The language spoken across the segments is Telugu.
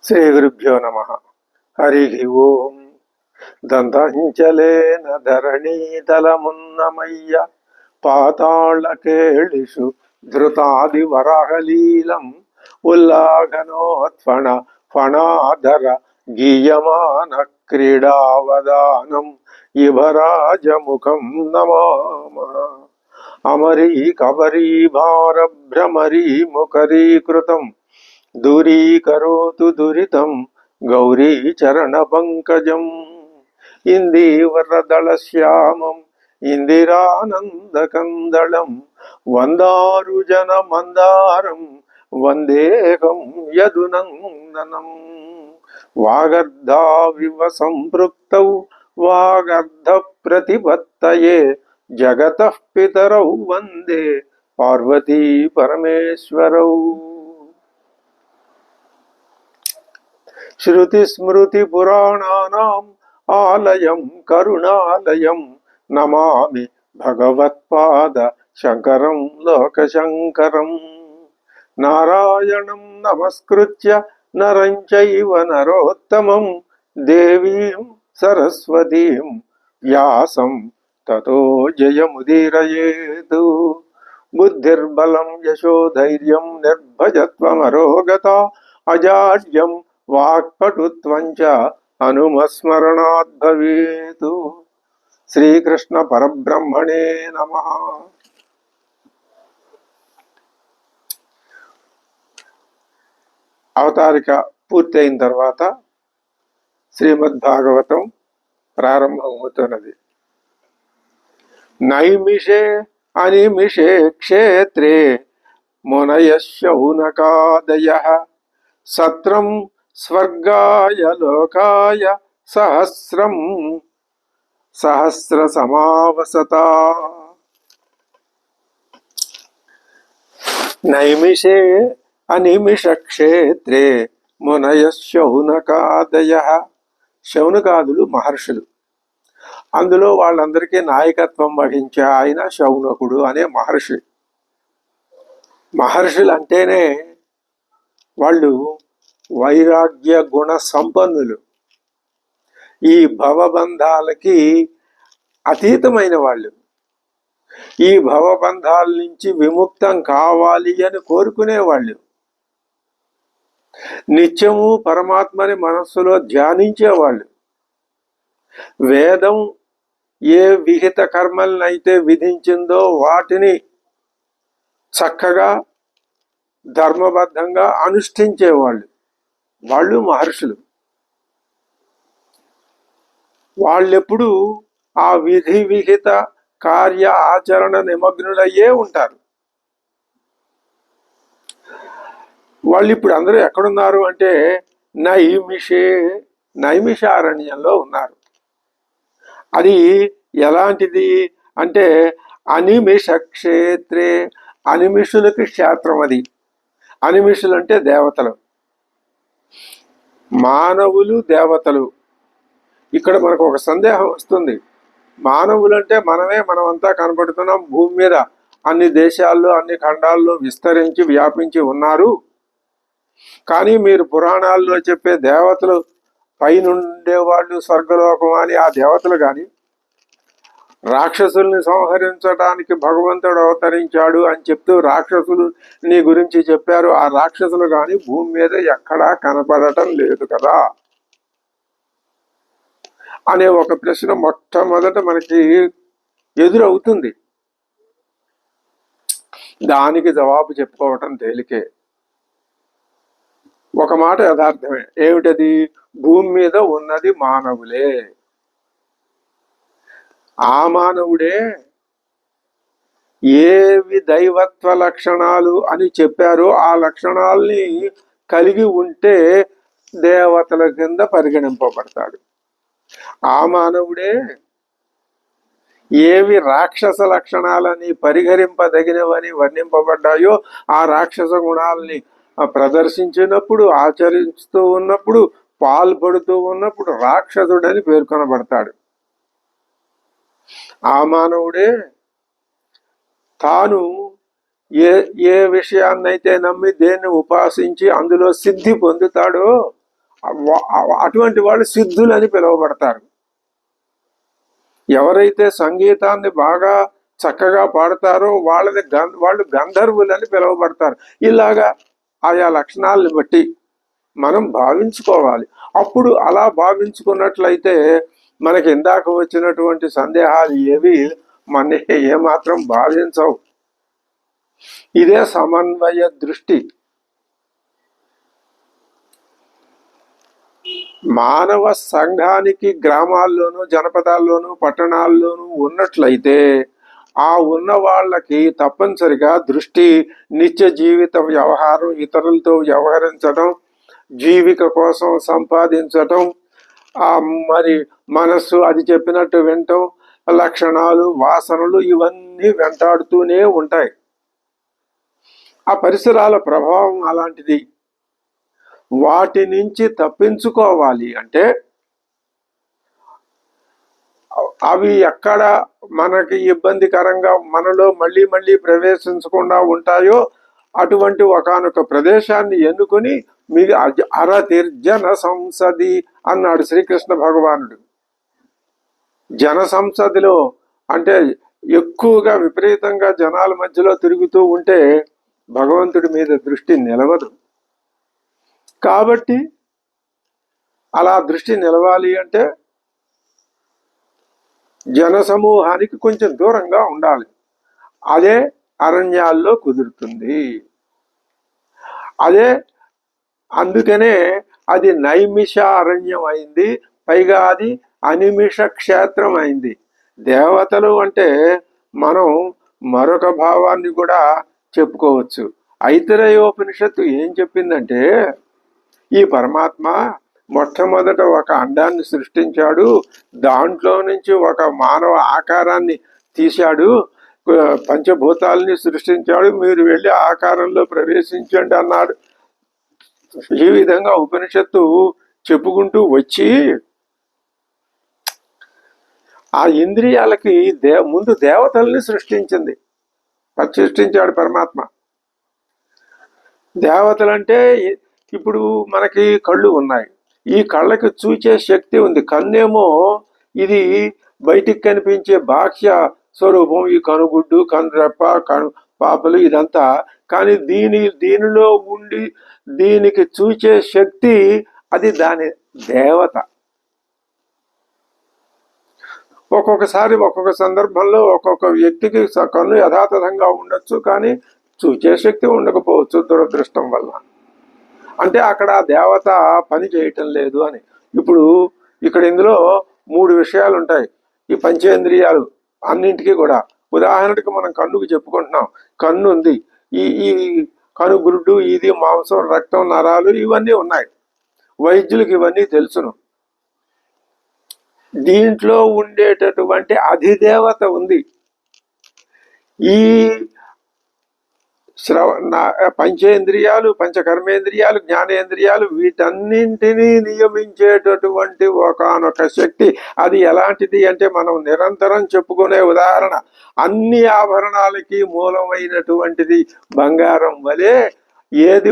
శ్రీ గురుభ్యో నమ. హరి ఓం. దంతంచలేన ధరణీతలమున్నమయ్య పాతాళకేళిషు ధృతాది వరాహలీలం ఉల్లాఘనోత్ఫణ ఫణాధర గీయమాన క్రీడావదానం ఇభరాజముఖం నమామ. అమరీ కబరీ భార భ్రమరీ ముఖరీకృతం దూరీకరోతు దురితం గౌరీ చరణ పంకజం. ఇందీవరదళశ్యామం ఇందిరానందకందళం వందారుజన మందారం వందేహం యదునందనం. వాగర్ధావివ సంపృక్తౌ వాగర్ధ ప్రతిపత్తయే జగతః పితరౌ వందే పార్వతీ పరమేశ్వరౌ. శృతి స్మృతి పురాణానాం ఆలయం కరుణాలయం నమామి భగవత్పాద శంకరం లోకశంకరం. నారాయణం నమస్కృత్య నరం చైవ నరోత్తమం దేవీం సరస్వతీం వ్యాసం తతో జయముదీరయేతు. బుద్ధిర్బలం యశోధైర్యం నిర్భయత్వమరోగత అజాడ్యం వాక్పటుత్వంచ హనుమస్మరణాత్ భవేతు. శ్రీకృష్ణ పరబ్రహ్మణే నమః. అవతారిక పూర్తయిన తర్వాత శ్రీమద్భాగవతం ప్రారంభమవుతున్నది. నైమిషే అనిమిషే క్షేత్రే మునయః శౌనకాదయః సత్రం స్వర్గాయ లోకాయ సహస్రం సహస్ర సమావసతా. నైమిషే అనిమిష క్షేత్రే మునయః శౌనకాదయః. శౌనకాదులు మహర్షులు. అందులో వాళ్ళందరికీ నాయకత్వం వహించే ఆయన శౌనకుడు అనే మహర్షి. మహర్షులు అంటేనే వాళ్ళు వైరాగ్య గుణ సంపన్నులు. ఈ భవబంధాలకి అతీతమైన వాళ్ళు. ఈ భవబంధాల నుంచి విముక్తం కావాలి అని కోరుకునేవాళ్ళు. నిత్యము పరమాత్మని మనస్సులో ధ్యానించేవాళ్ళు. వేదం ఏ విహిత కర్మలనైతే విధించిందో వాటిని చక్కగా ధర్మబద్ధంగా అనుష్ఠించేవాళ్ళు. వాళ్ళు మహర్షులు. వాళ్ళెప్పుడు ఆ విధి విహిత కార్య ఆచరణ నిమగ్నులయ్యే ఉంటారు. వాళ్ళు ఇప్పుడు అందరూ ఎక్కడున్నారు అంటే నైమిషారణ్యంలో ఉన్నారు. అది ఎలాంటిది అంటే అనిమిష క్షేత్రే. అనిమిషులకి క్షేత్రం అది. అనిమిషులు అంటే దేవతలు, మానవులు దేవతలు. ఇక్కడ మనకు ఒక సందేహం వస్తుంది. మానవులంటే మనమంతా కనబడుతున్నాం. భూమి మీద అన్ని దేశాల్లో అన్ని ఖండాల్లో విస్తరించి వ్యాపించి ఉన్నారు. కానీ మీరు పురాణాల్లో చెప్పే దేవతలు పైనుండేవాళ్ళు స్వర్గలోకం అని ఆ దేవతలు కానీ, రాక్షసుల్ని సంహరించడానికి భగవంతుడు అవతరించాడు అని చెప్తూ రాక్షసులని గురించి చెప్పారు. ఆ రాక్షసులు కానీ భూమి మీద ఎక్కడా కనపడటం లేదు కదా అనే ఒక ప్రశ్న మొట్టమొదట మనకి ఎదురవుతుంది. దానికి జవాబు చెప్పుకోవటం తేలికే. ఒక మాట యథార్థమే. ఏమిటది? భూమి మీద ఉన్నది మానవులే. ఆ మానవుడే ఏవి దైవత్వ లక్షణాలు అని చెప్పారో ఆ లక్షణాల్ని కలిగి ఉంటే దేవతల కింద పరిగణింపబడతాడు. ఆ మానవుడే ఏవి రాక్షస లక్షణాలని పరిహరింపదగినవని వర్ణింపబడ్డాయో ఆ రాక్షస గుణాలని ప్రదర్శించినప్పుడు, ఆచరిస్తూ ఉన్నప్పుడు, పాల్పడుతూ ఉన్నప్పుడు రాక్షసుడని పేర్కొనబడతాడు. ఆ మానవుడే తాను ఏ విషయాన్నైతే నమ్మి దేన్ని ఉపాసించి అందులో సిద్ధి పొందుతాడో అటువంటి వాళ్ళు సిద్ధులని పిలువబడతారు. ఎవరైతే సంగీతాన్ని బాగా చక్కగా పాడతారో వాళ్ళు గంధర్వులని పిలువబడతారు. ఇలాగా ఆయా లక్షణాలను బట్టి మనం భావించుకోవాలి. అప్పుడు అలా భావించుకున్నట్లయితే మనకి ఇందాక వచ్చినటువంటి సందేహాలు ఏవి మన ఏమాత్రం బాధించవు. ఇదే సమన్వయ దృష్టి. మానవ సంఘానికి గ్రామాల్లోనూ జనపదాల్లోనూ పట్టణాల్లోనూ ఉన్నట్లయితే ఆ ఉన్న వాళ్ళకి తప్పనిసరిగా దృష్టి, నిత్య జీవిత వ్యవహారం, ఇతరులతో వ్యవహరించడం, జీవిక కోసం సంపాదించటం, మరి మనస్సు అది చెప్పినట్టు వినటం, లక్షణాలు, వాసనలు ఇవన్నీ వెంటాడుతూనే ఉంటాయి. ఆ పరిసరాల ప్రభావం అలాంటిది. వాటి నుంచి తప్పించుకోవాలి అంటే అవి ఎక్కడ మనకి ఇబ్బందికరంగా మనలో మళ్ళీ మళ్ళీ ప్రవేశించకుండా ఉంటాయో అటువంటి ఒకానొక ప్రదేశాన్ని ఎన్నుకొని మీరు అరతిర్జన సంసది అన్నాడు శ్రీకృష్ణ భగవానుడు. జన సంసదిలో అంటే ఎక్కువగా విపరీతంగా జనాల మధ్యలో తిరుగుతూ ఉంటే భగవంతుడి మీద దృష్టి నిలవదు. కాబట్టి అలా దృష్టి నిలవాలి అంటే జన సమూహానికి కొంచెం దూరంగా ఉండాలి. అదే అరణ్యాల్లో కుదురుతుంది. అదే అందుకనే అది నైమిష అరణ్యం అయింది, పైగా అది అనిమిష క్షేత్రం అయింది. దేవతలు అంటే మనం మరొక భావాన్ని కూడా చెప్పుకోవచ్చు. ఐతరేయోపనిషత్తు ఏం చెప్పిందంటే ఈ పరమాత్మ మొట్టమొదట ఒక అండాన్ని సృష్టించాడు, దాంట్లో నుంచి ఒక మానవ ఆకారాన్ని తీశాడు, పంచభూతాలని సృష్టించాడు, మీరు వెళ్ళి ఆకారంలో ప్రవేశించండి అన్నాడు. ఈ విధంగా ఉపనిషత్తు చెప్పుకుంటూ వచ్చి ఆ ఇంద్రియాలకి ముందు దేవతల్ని సృష్టించింది, సృష్టించాడు పరమాత్మ. దేవతలంటే ఇప్పుడు మనకి కళ్ళు ఉన్నాయి, ఈ కళ్ళకి చూచే శక్తి ఉంది. కన్నేమో ఇది బయటికి కనిపించే బాహ్య స్వరూపం, ఈ కనుగుడ్డు, కనురెప్ప, పాపలు ఇదంతా. కానీ దీనిలో ఉండి దీనికి చూచే శక్తి అది దాని దేవత. ఒక్కొక్కసారి ఒక్కొక్క సందర్భంలో ఒక్కొక్క వ్యక్తికి కన్ను యథాతథంగా ఉండొచ్చు, కానీ చూచే శక్తి ఉండకపోవచ్చు దురదృష్టం వల్ల. అంటే అక్కడ దేవత పని చేయటం లేదు అని. ఇప్పుడు ఇక్కడ ఇందులో 3 విషయాలు ఉంటాయి. ఈ పంచేంద్రియాలు అన్నింటికీ కూడా ఉదాహరణకి మనం కన్నుకు చెప్పుకుంటున్నాం. కన్ను ఉంది, ఈ కనుగురుడు, ఇది మాంసం, రక్తం, నరాలు ఇవన్నీ ఉన్నాయి. వైద్యులకు ఇవన్నీ తెలుసును. దీంట్లో ఉండేటటువంటి అధిదేవత ఉంది. ఈ పంచేంద్రియాలు, పంచకర్మేంద్రియాలు, జ్ఞానేంద్రియాలు వీటన్నింటినీ నియమించేటటువంటి ఒకానొక శక్తి. అది ఎలాంటిది అంటే మనం నిరంతరం చెప్పుకునే ఉదాహరణ, అన్ని ఆభరణాలకి మూలమైనటువంటిది బంగారం వలె. ఏది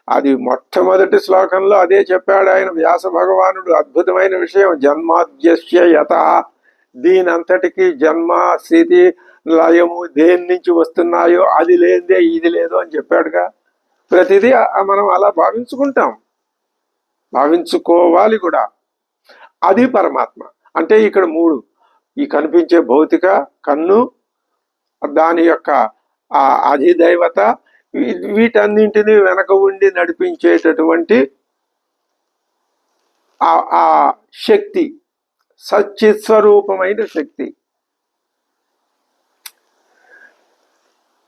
అది మొట్టమొదటి శ్లోకంలో అదే చెప్పాడు ఆయన వ్యాస భగవానుడు. అద్భుతమైన విషయం, జన్మాద్యస్య యతః, దీనంతటికి జన్మ, స్థితి, లయము దేని నుంచి వస్తున్నాయో అది లేదే ఇది లేదు అని చెప్పాడుగా. ప్రతిదీ మనం అలా భావించుకోవాలి కూడా. అది పరమాత్మ. అంటే ఇక్కడ 3, ఈ కనిపించే భౌతిక కన్ను, దాని యొక్క అధిదైవత, వీటన్నింటినీ వెనక ఉండి నడిపించేటటువంటి ఆ శక్తి, సచ్చిత్ స్వరూపమైన శక్తి.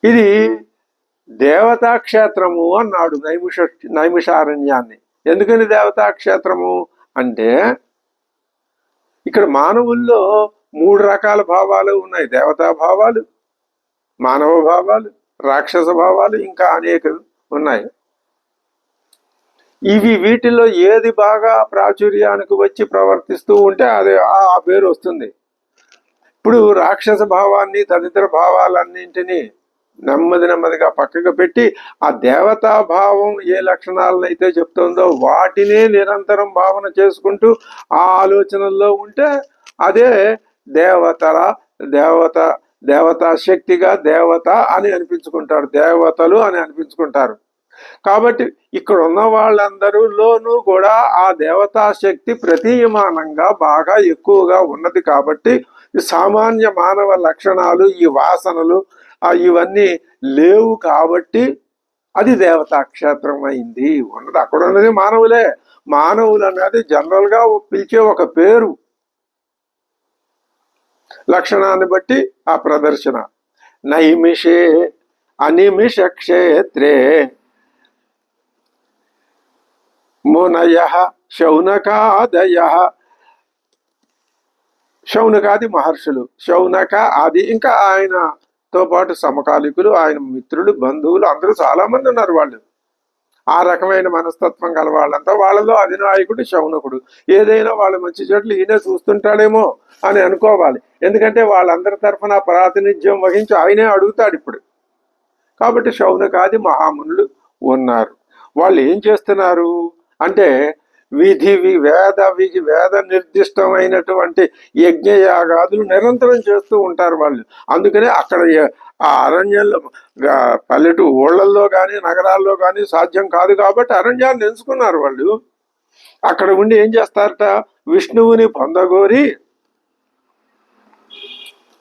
ఇది దేవతాక్షేత్రము అన్నాడు నైమిషారణ్యాన్ని. ఎందుకని దేవతాక్షేత్రము అంటే ఇక్కడ మానవుల్లో 3 రకాల భావాలు ఉన్నాయి. దేవతా భావాలు, మానవ భావాలు, రాక్షస భావాలు, ఇంకా అనేక ఉన్నాయి. వీటిలో ఏది బాగా ప్రాచుర్యానికి వచ్చి ప్రవర్తిస్తూ ఉంటే అది ఆ పేరు వస్తుంది. ఇప్పుడు రాక్షస భావాన్ని, తదితర భావాలన్నింటినీ నెమ్మది నెమ్మదిగా పక్కకు పెట్టి ఆ దేవతాభావం ఏ లక్షణాలను అయితే చెప్తుందో వాటినే నిరంతరం భావన చేసుకుంటూ ఆ ఆలోచనల్లో ఉంటే అదే దేవతల దేవత దేవతా శక్తిగా దేవత అని అనిపించుకుంటారు, దేవతలు అని అనిపించుకుంటారు. కాబట్టి ఇక్కడ ఉన్న వాళ్ళందరిలోనూ కూడా ఆ దేవతా శక్తి ప్రతీయమానంగా బాగా ఎక్కువగా ఉన్నది. కాబట్టి సామాన్య మానవ లక్షణాలు, ఈ వాసనలు ఇవన్నీ లేవు. కాబట్టి అది దేవతా క్షేత్రం అయింది. ఉన్నది అక్కడ ఉన్నది మానవులే. మానవులు అనేది జనరల్ గా పిలిచే ఒక పేరు, లక్షణాన్ని బట్టి ఆ ప్రదర్శన. నైమిషే అనిమిష క్షేత్రే మునయ శౌనకాదయ, శౌనకాది మహర్షులు, శౌనక ఆది, ఇంకా ఆయనతో పాటు సమకాలికులు, ఆయన మిత్రులు, బంధువులు అందరూ చాలా మంది ఉన్నారు. వాళ్ళు ఆ రకమైన మనస్తత్వం గల వాళ్ళంతా. వాళ్ళలో అధినాయకుడు శౌనకుడు. ఏదైనా వాళ్ళ మంచి చెట్లు ఈయనే చూస్తుంటాడేమో అని అనుకోవాలి. ఎందుకంటే వాళ్ళందరి తరఫున ప్రాతినిధ్యం వహించి ఆయనే అడుగుతాడు ఇప్పుడు. కాబట్టి శౌనకాది మహామునులు ఉన్నారు. వాళ్ళు ఏం చేస్తున్నారు అంటే వేద నిర్దిష్టమైనటువంటి యజ్ఞయాగాదులు నిరంతరం చేస్తూ ఉంటారు వాళ్ళు. అందుకనే అక్కడ ఆ అరణ్యంలో, ఊళ్ళల్లో కానీ నగరాల్లో కానీ సాధ్యం కాదు కాబట్టి అరణ్యాన్ని ఎంచుకున్నారు వాళ్ళు. అక్కడ ఉండి ఏం చేస్తారట, విష్ణువుని పొందగోరి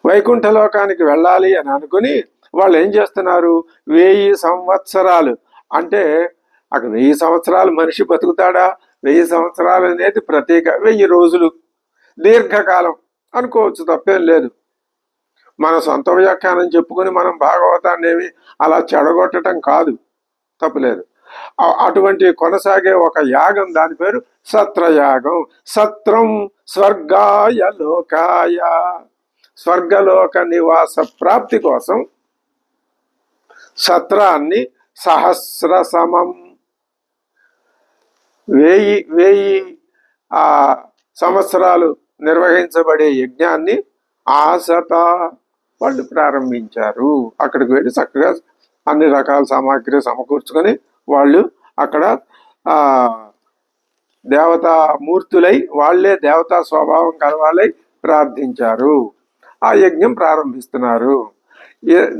వైకుంఠలోకానికి వెళ్ళాలి అని అనుకుని వాళ్ళు ఏం చేస్తున్నారు, 1000 సంవత్సరాలు, అంటే అక్కడ 1000 సంవత్సరాలు మనిషి బతుకుతాడా? 1000 సంవత్సరాలు అనేది ప్రత్యేక 1000 రోజులు, దీర్ఘకాలం అనుకోవచ్చు, తప్పేం లేదు. మన సొంత వ్యాఖ్యానం చెప్పుకొని మనం భాగవతాన్ని ఏమి అలా చెడగొట్టడం కాదు, తప్పులేదు. అటువంటి కొనసాగే ఒక యాగం, దాని పేరు సత్రయాగం. సత్రం స్వర్గాయ లోకాయ, స్వర్గలోక నివాస ప్రాప్తి కోసం సత్రాన్ని సహస్ర సమం 1000 సంవత్సరాలు నిర్వహించబడే యజ్ఞాన్ని ఆసత వాళ్ళు ప్రారంభించారు. అక్కడికి వెళ్ళి చక్కగా అన్ని రకాల సామాగ్రి సమకూర్చుకొని వాళ్ళు అక్కడ దేవతా మూర్తులై, వాళ్లే దేవతా స్వభావం కలవాలై ప్రార్థించారు. ఆ యజ్ఞం ప్రారంభిస్తున్నారు.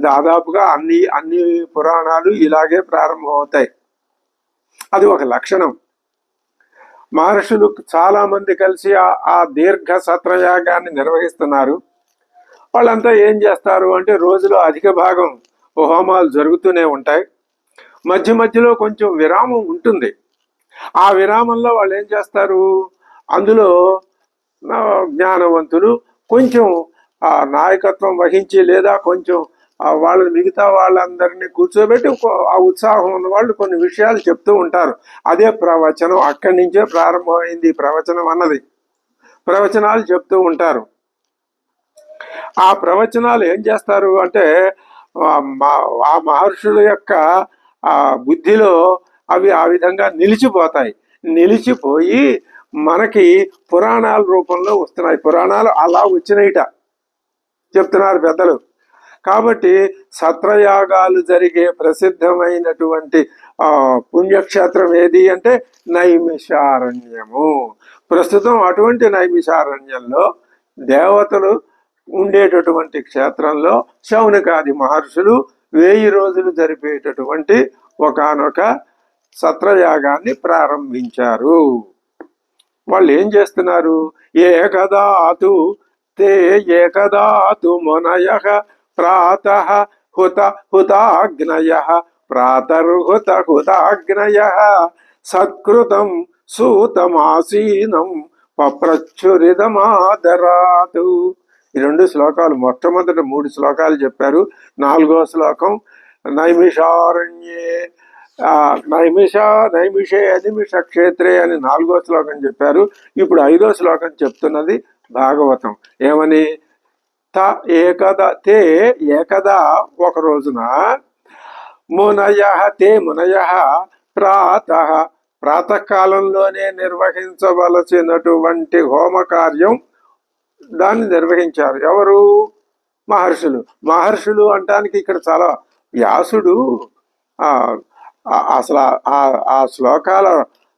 దాదాపుగా అన్ని పురాణాలు ఇలాగే ప్రారంభమవుతాయి. అది ఒక లక్షణం. మహర్షులు చాలా మంది కలిసి ఆ దీర్ఘ సత్రయాగాన్ని నిర్వహిస్తున్నారు. వాళ్ళంతా ఏం చేస్తారు అంటే రోజులో అధిక భాగం హోమాలు జరుగుతూనే ఉంటాయి. మధ్య మధ్యలో కొంచెం విరామం ఉంటుంది. ఆ విరామంలో వాళ్ళు ఏం చేస్తారు, అందులో జ్ఞానవంతులు కొంచెం నాయకత్వం వహించి, లేదా కొంచెం వాళ్ళని మిగతా వాళ్ళందరినీ కూర్చోబెట్టి ఆ ఉత్సాహం ఉన్న వాళ్ళు కొన్ని విషయాలు చెప్తూ ఉంటారు. అదే ప్రవచనం. అక్కడి నుంచే ప్రారంభమైంది ప్రవచనం అన్నది. ప్రవచనాలు చెప్తూ ఉంటారు. ఆ ప్రవచనాలు ఏం చేస్తారు అంటే ఆ మహర్షుల యొక్క బుద్ధిలో అవి ఆ విధంగా నిలిచిపోతాయి. నిలిచిపోయి మనకి పురాణాల రూపంలో వస్తున్నాయి. పురాణాలు అలా వచ్చినాయిట చెప్తున్నారు పెద్దలు. కాబట్టి సత్రయాగాలు జరిగే ప్రసిద్ధమైనటువంటి పుణ్యక్షేత్రం ఏది అంటే నైమిషారణ్యము. ప్రస్తుతం అటువంటి నైమిషారణ్యంలో దేవతలు ఉండేటటువంటి క్షేత్రంలో శౌనకాది మహర్షులు 1000 రోజులు జరిపేటటువంటి ఒకానొక సత్రయాగాన్ని ప్రారంభించారు. వాళ్ళు ఏం చేస్తున్నారు, ఏకదాతు తే ఏకదాతు మునయః ప్రాతః హుతాగ్నయః ప్రాతర్హుతాగ్నయః సత్కృతం సూతమాసీనం పప్రచ్చురిదమాదరాతు. ఈ 2 శ్లోకాలు, మొట్టమొదటి 3 శ్లోకాలు చెప్పారు. 4వ శ్లోకం నైమిషారణ్యే నైమిషే అనిమిష క్షేత్రే అని 4వ శ్లోకం చెప్పారు. ఇప్పుడు 5వ శ్లోకం చెప్తున్నది భాగవతం. ఏమని, తే ఏకదా ఒక రోజున మునయ ప్రాతకాలంలోనే నిర్వహించవలసినటువంటి హోమ కార్యం దాన్ని నిర్వహించారు. ఎవరు? మహర్షులు. మహర్షులు అంటానికి ఇక్కడ చాలా వ్యాసుడు ఆ అసలు ఆ శ్లోకాల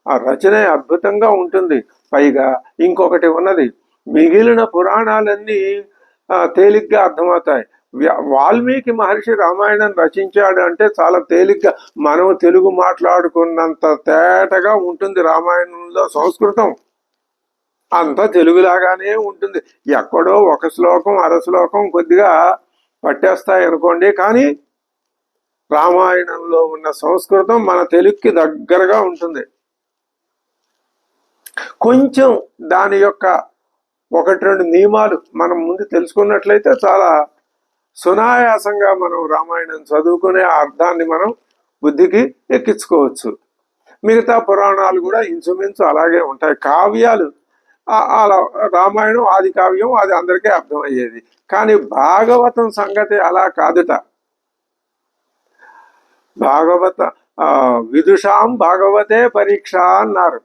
ఆ రచనే అద్భుతంగా ఉంటుంది. పైగా ఇంకొకటి ఉన్నది, మిగిలిన పురాణాలన్నీ తేలిగ్గా అర్థమవుతాయి. వాల్మీకి మహర్షి రామాయణం రచించాడు అంటే చాలా తేలిగ్గా, మనం తెలుగు మాట్లాడుకున్నంత తేటగా ఉంటుంది రామాయణంలో సంస్కృతం. అంతా తెలుగులాగానే ఉంటుంది. ఎక్కడో ఒక శ్లోకం అర శ్లోకం కొద్దిగా పట్టేస్తాయి అనుకోండి, కానీ రామాయణంలో ఉన్న సంస్కృతం మన తెలుగుకి దగ్గరగా ఉంటుంది. కొంచెం దాని యొక్క ఒకటి రెండు నియమాలు మనం ముందు తెలుసుకున్నట్లయితే చాలా సునాయాసంగా మనం రామాయణం చదువుకునే అర్థాన్ని మనం బుద్ధికి ఎక్కించుకోవచ్చు. మిగతా పురాణాలు కూడా ఇంచుమించు అలాగే ఉంటాయి. కావ్యాలు అలా, రామాయణం ఆది కావ్యం, అది అందరికీ అర్థమయ్యేది. కానీ భాగవతం సంగతి అలా కాదుట. భాగవత విదుషాం భాగవతే పరీక్ష అన్నారు.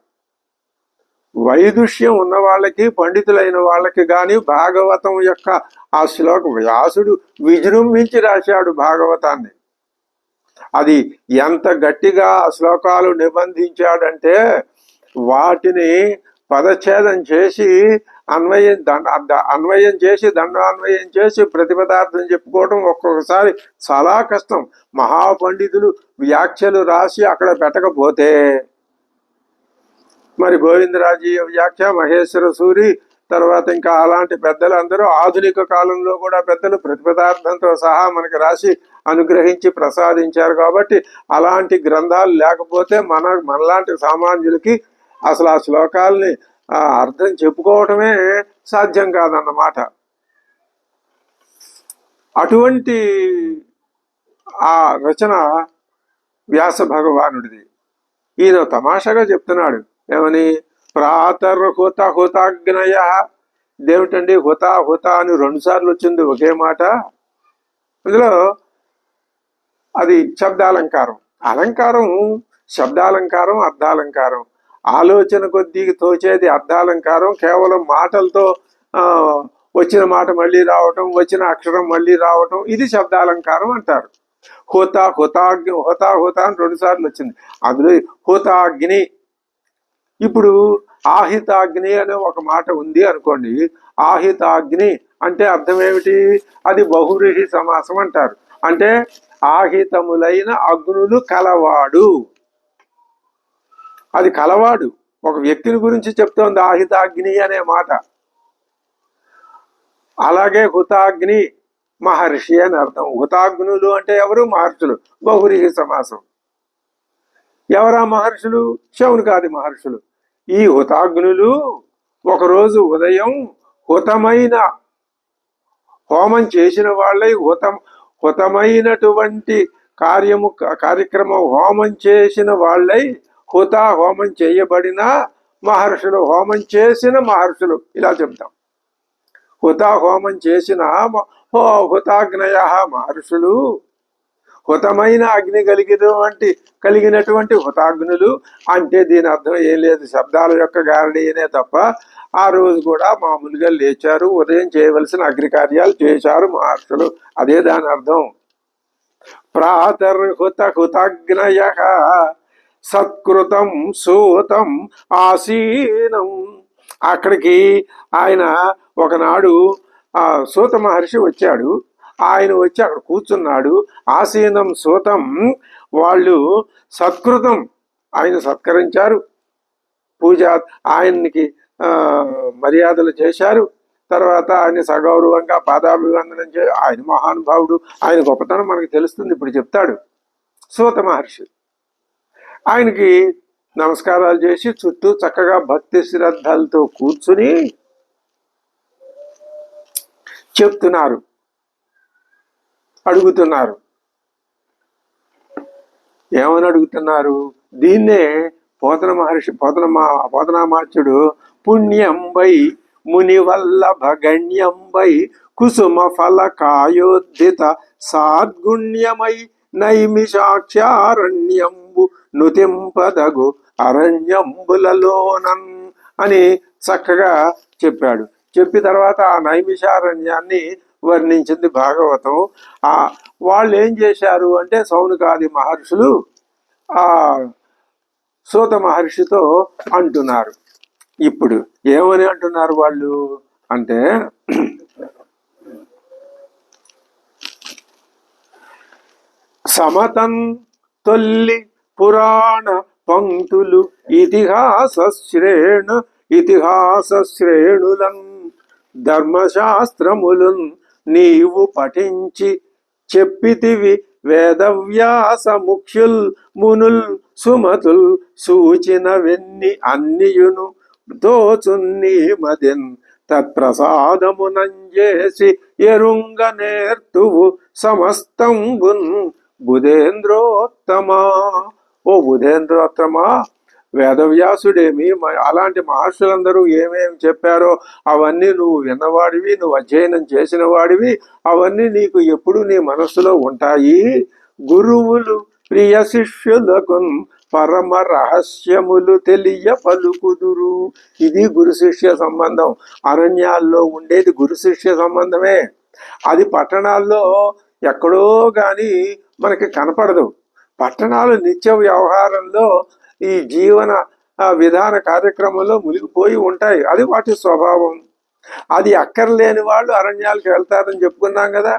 వైదుష్యం ఉన్న వాళ్ళకి, పండితులైన వాళ్ళకి కానీ భాగవతం యొక్క ఆ శ్లోకం, వ్యాసుడు విజృంభించి రాశాడు భాగవతాన్ని. అది ఎంత గట్టిగా ఆ శ్లోకాలు నిబంధించాడంటే వాటిని పదచ్ఛేదం చేసి అన్వయం చేసి దండాన్వయం చేసి ప్రతిపదార్థం చెప్పుకోవడం ఒక్కొక్కసారి చాలా కష్టం. మహాపండితులు వ్యాఖ్యలు రాసి అక్కడ పెట్టకపోతే, మరి గోవిందరాజీ వ్యాఖ్య, మహేశ్వర సూరి, తర్వాత ఇంకా అలాంటి పెద్దలు అందరూ ఆధునిక కాలంలో కూడా పెద్దలు ప్రతిపదార్థంతో సహా మనకి రాసి అనుగ్రహించి ప్రసాదించారు. కాబట్టి అలాంటి గ్రంథాలు లేకపోతే మనలాంటి సామాన్యులకి అసలు ఆ శ్లోకాలని అర్థం చెప్పుకోవటమే సాధ్యం కాదన్నమాట. అటువంటి ఆ రచన వ్యాస భగవానుడిది. ఈయన తమాషాగా చెప్తున్నాడు, ఏమని? ప్రాతర్హుత హుతాగ్నయ. ఇదేమిటండి హుత హుత అని 2 సార్లు వచ్చింది ఒకే మాట. అందులో అది శబ్దాలంకారం. అలంకారం శబ్దాలంకారం, అర్థాలంకారం. ఆలోచన కొద్దీ తోచేది అర్థాలంకారం. కేవలం మాటలతో వచ్చిన మాట మళ్ళీ రావటం, వచ్చిన అక్షరం మళ్ళీ రావటం, ఇది శబ్దాలంకారం అంటారు. హుత హుతాగ్ని, హుత హుత అని 2 సార్లు వచ్చింది. అందులో హుతాగ్ని. ఇప్పుడు ఆహితాగ్ని అనే ఒక మాట ఉంది అనుకోండి. ఆహితాగ్ని అంటే అర్థం ఏమిటి? అది బహువ్రీహి సమాసం అంటారు. అంటే ఆహితములైన అగ్నులు కలవాడు. అది కలవాడు, ఒక వ్యక్తిని గురించి చెప్తోంది ఆహితాగ్ని అనే మాట. అలాగే హుతాగ్ని మహర్షి అని అర్థం. హుతాగ్నులు అంటే ఎవరు? మహర్షులు. బహువ్రీహి సమాసం. ఎవరా మహర్షులు? శౌనకాది మహర్షులు. ఈ హుతాగ్నులు ఒకరోజు ఉదయం హుతమైన హోమం చేసిన వాళ్ళై, హుతమైనటువంటి కార్యక్రమం హోమం చేసిన వాళ్ళై, హోమం చేయబడిన మహర్షులు, హోమం చేసిన మహర్షులు ఇలా చెప్తాం. హోమం చేసిన హుతాగ్నయ మహర్షులు, హుతమైన అగ్ని కలిగినటువంటి హుతాగ్నులు. అంటే దీని అర్థం ఏం లేదు, శబ్దాల యొక్క గారడీనే తప్ప. ఆ రోజు కూడా మామూలుగా లేచారు, ఉదయం చేయవలసిన అగ్నికార్యాలు చేశారు మహర్షులు, అదే దాని అర్థం. హుతాగ్నయ సత్కృతం సూతం ఆసీనం. అక్కడికి ఆయన ఒకనాడు సూత మహర్షి వచ్చాడు. ఆయన వచ్చి అక్కడ కూర్చున్నాడు. ఆసీనం సూతం, వాళ్ళు సత్కృతం, ఆయన సత్కరించారు, పూజ ఆయనకి మర్యాదలు చేశారు. తర్వాత ఆయన సగౌరవంగా పాదాభివందనం చేసి, ఆయన మహానుభావుడు, ఆయన గొప్పతనం మనకు తెలుస్తుంది, ఇప్పుడు చెప్తాడు. సూత మహర్షి ఆయనకి నమస్కారాలు చేసి చుట్టూ చక్కగా భక్తి శ్రద్ధలతో కూర్చుని చెప్తున్నారు, అడుగుతున్నారు. ఏమని అడుగుతున్నారు? దీన్నే పోతనామాచ్యుడు పుణ్యంబై మునివల్లభగణ్యంబై కుసుమ ఫల కాయోద్ధిత సాద్గుణ్యమై నైమిషాక్షారణ్యంబు నుతింపదగు అరణ్యంబులలోనన్ అని చక్కగా చెప్పాడు. చెప్పి తర్వాత ఆ నైమిషారణ్యాన్ని వర్ణించింది భాగవతం. ఆ వాళ్ళు ఏం చేశారు అంటే సౌనకాది మహర్షులు ఆ సూత మహర్షితో అంటున్నారు. ఇప్పుడు ఏమని అంటున్నారు వాళ్ళు అంటే, సమతం తొల్లి పురాణ పంక్తులు ఇతిహాస శ్రేణులన్ ధర్మశాస్త్రములున్ నీవు పఠించి చెప్పితివి వేదవ్యాస ముఖ్యుల్ మునుల్ సుమతుల్ సూచిన వెన్ని అన్నియును దోచున్ని మదిన్ తత్ప్రసాదమునంజేసి ఎరుంగ నేర్తువు సమస్తంబున్ బుధేంద్రోత్తమా. ఓ బుధేంద్రోత్తమా, వేదవ్యాసుడేమి అలాంటి మహర్షులందరూ ఏమేమి చెప్పారో అవన్నీ నువ్వు విన్నవాడివి, నువ్వు అధ్యయనం చేసిన వాడివి, అవన్నీ నీకు ఎప్పుడు నీ మనస్సులో ఉంటాయి. గురువులు ప్రియ శిష్యులకు పరమ రహస్యములు తెలియ పలుకుదురు. ఇది గురు శిష్య సంబంధం. అరణ్యాల్లో ఉండేది గురు శిష్య సంబంధమే. అది పట్టణాల్లో ఎక్కడో గాని మనకి కనపడదు. పట్టణాలు నిత్య వ్యవహారంలో ఈ జీవన విధాన కార్యక్రమంలో మునిగిపోయి ఉంటాయి. అది వాటి స్వభావం. అది అక్కర్లేని వాళ్ళు అరణ్యాలకు వెళ్తారని చెప్పుకున్నాం కదా.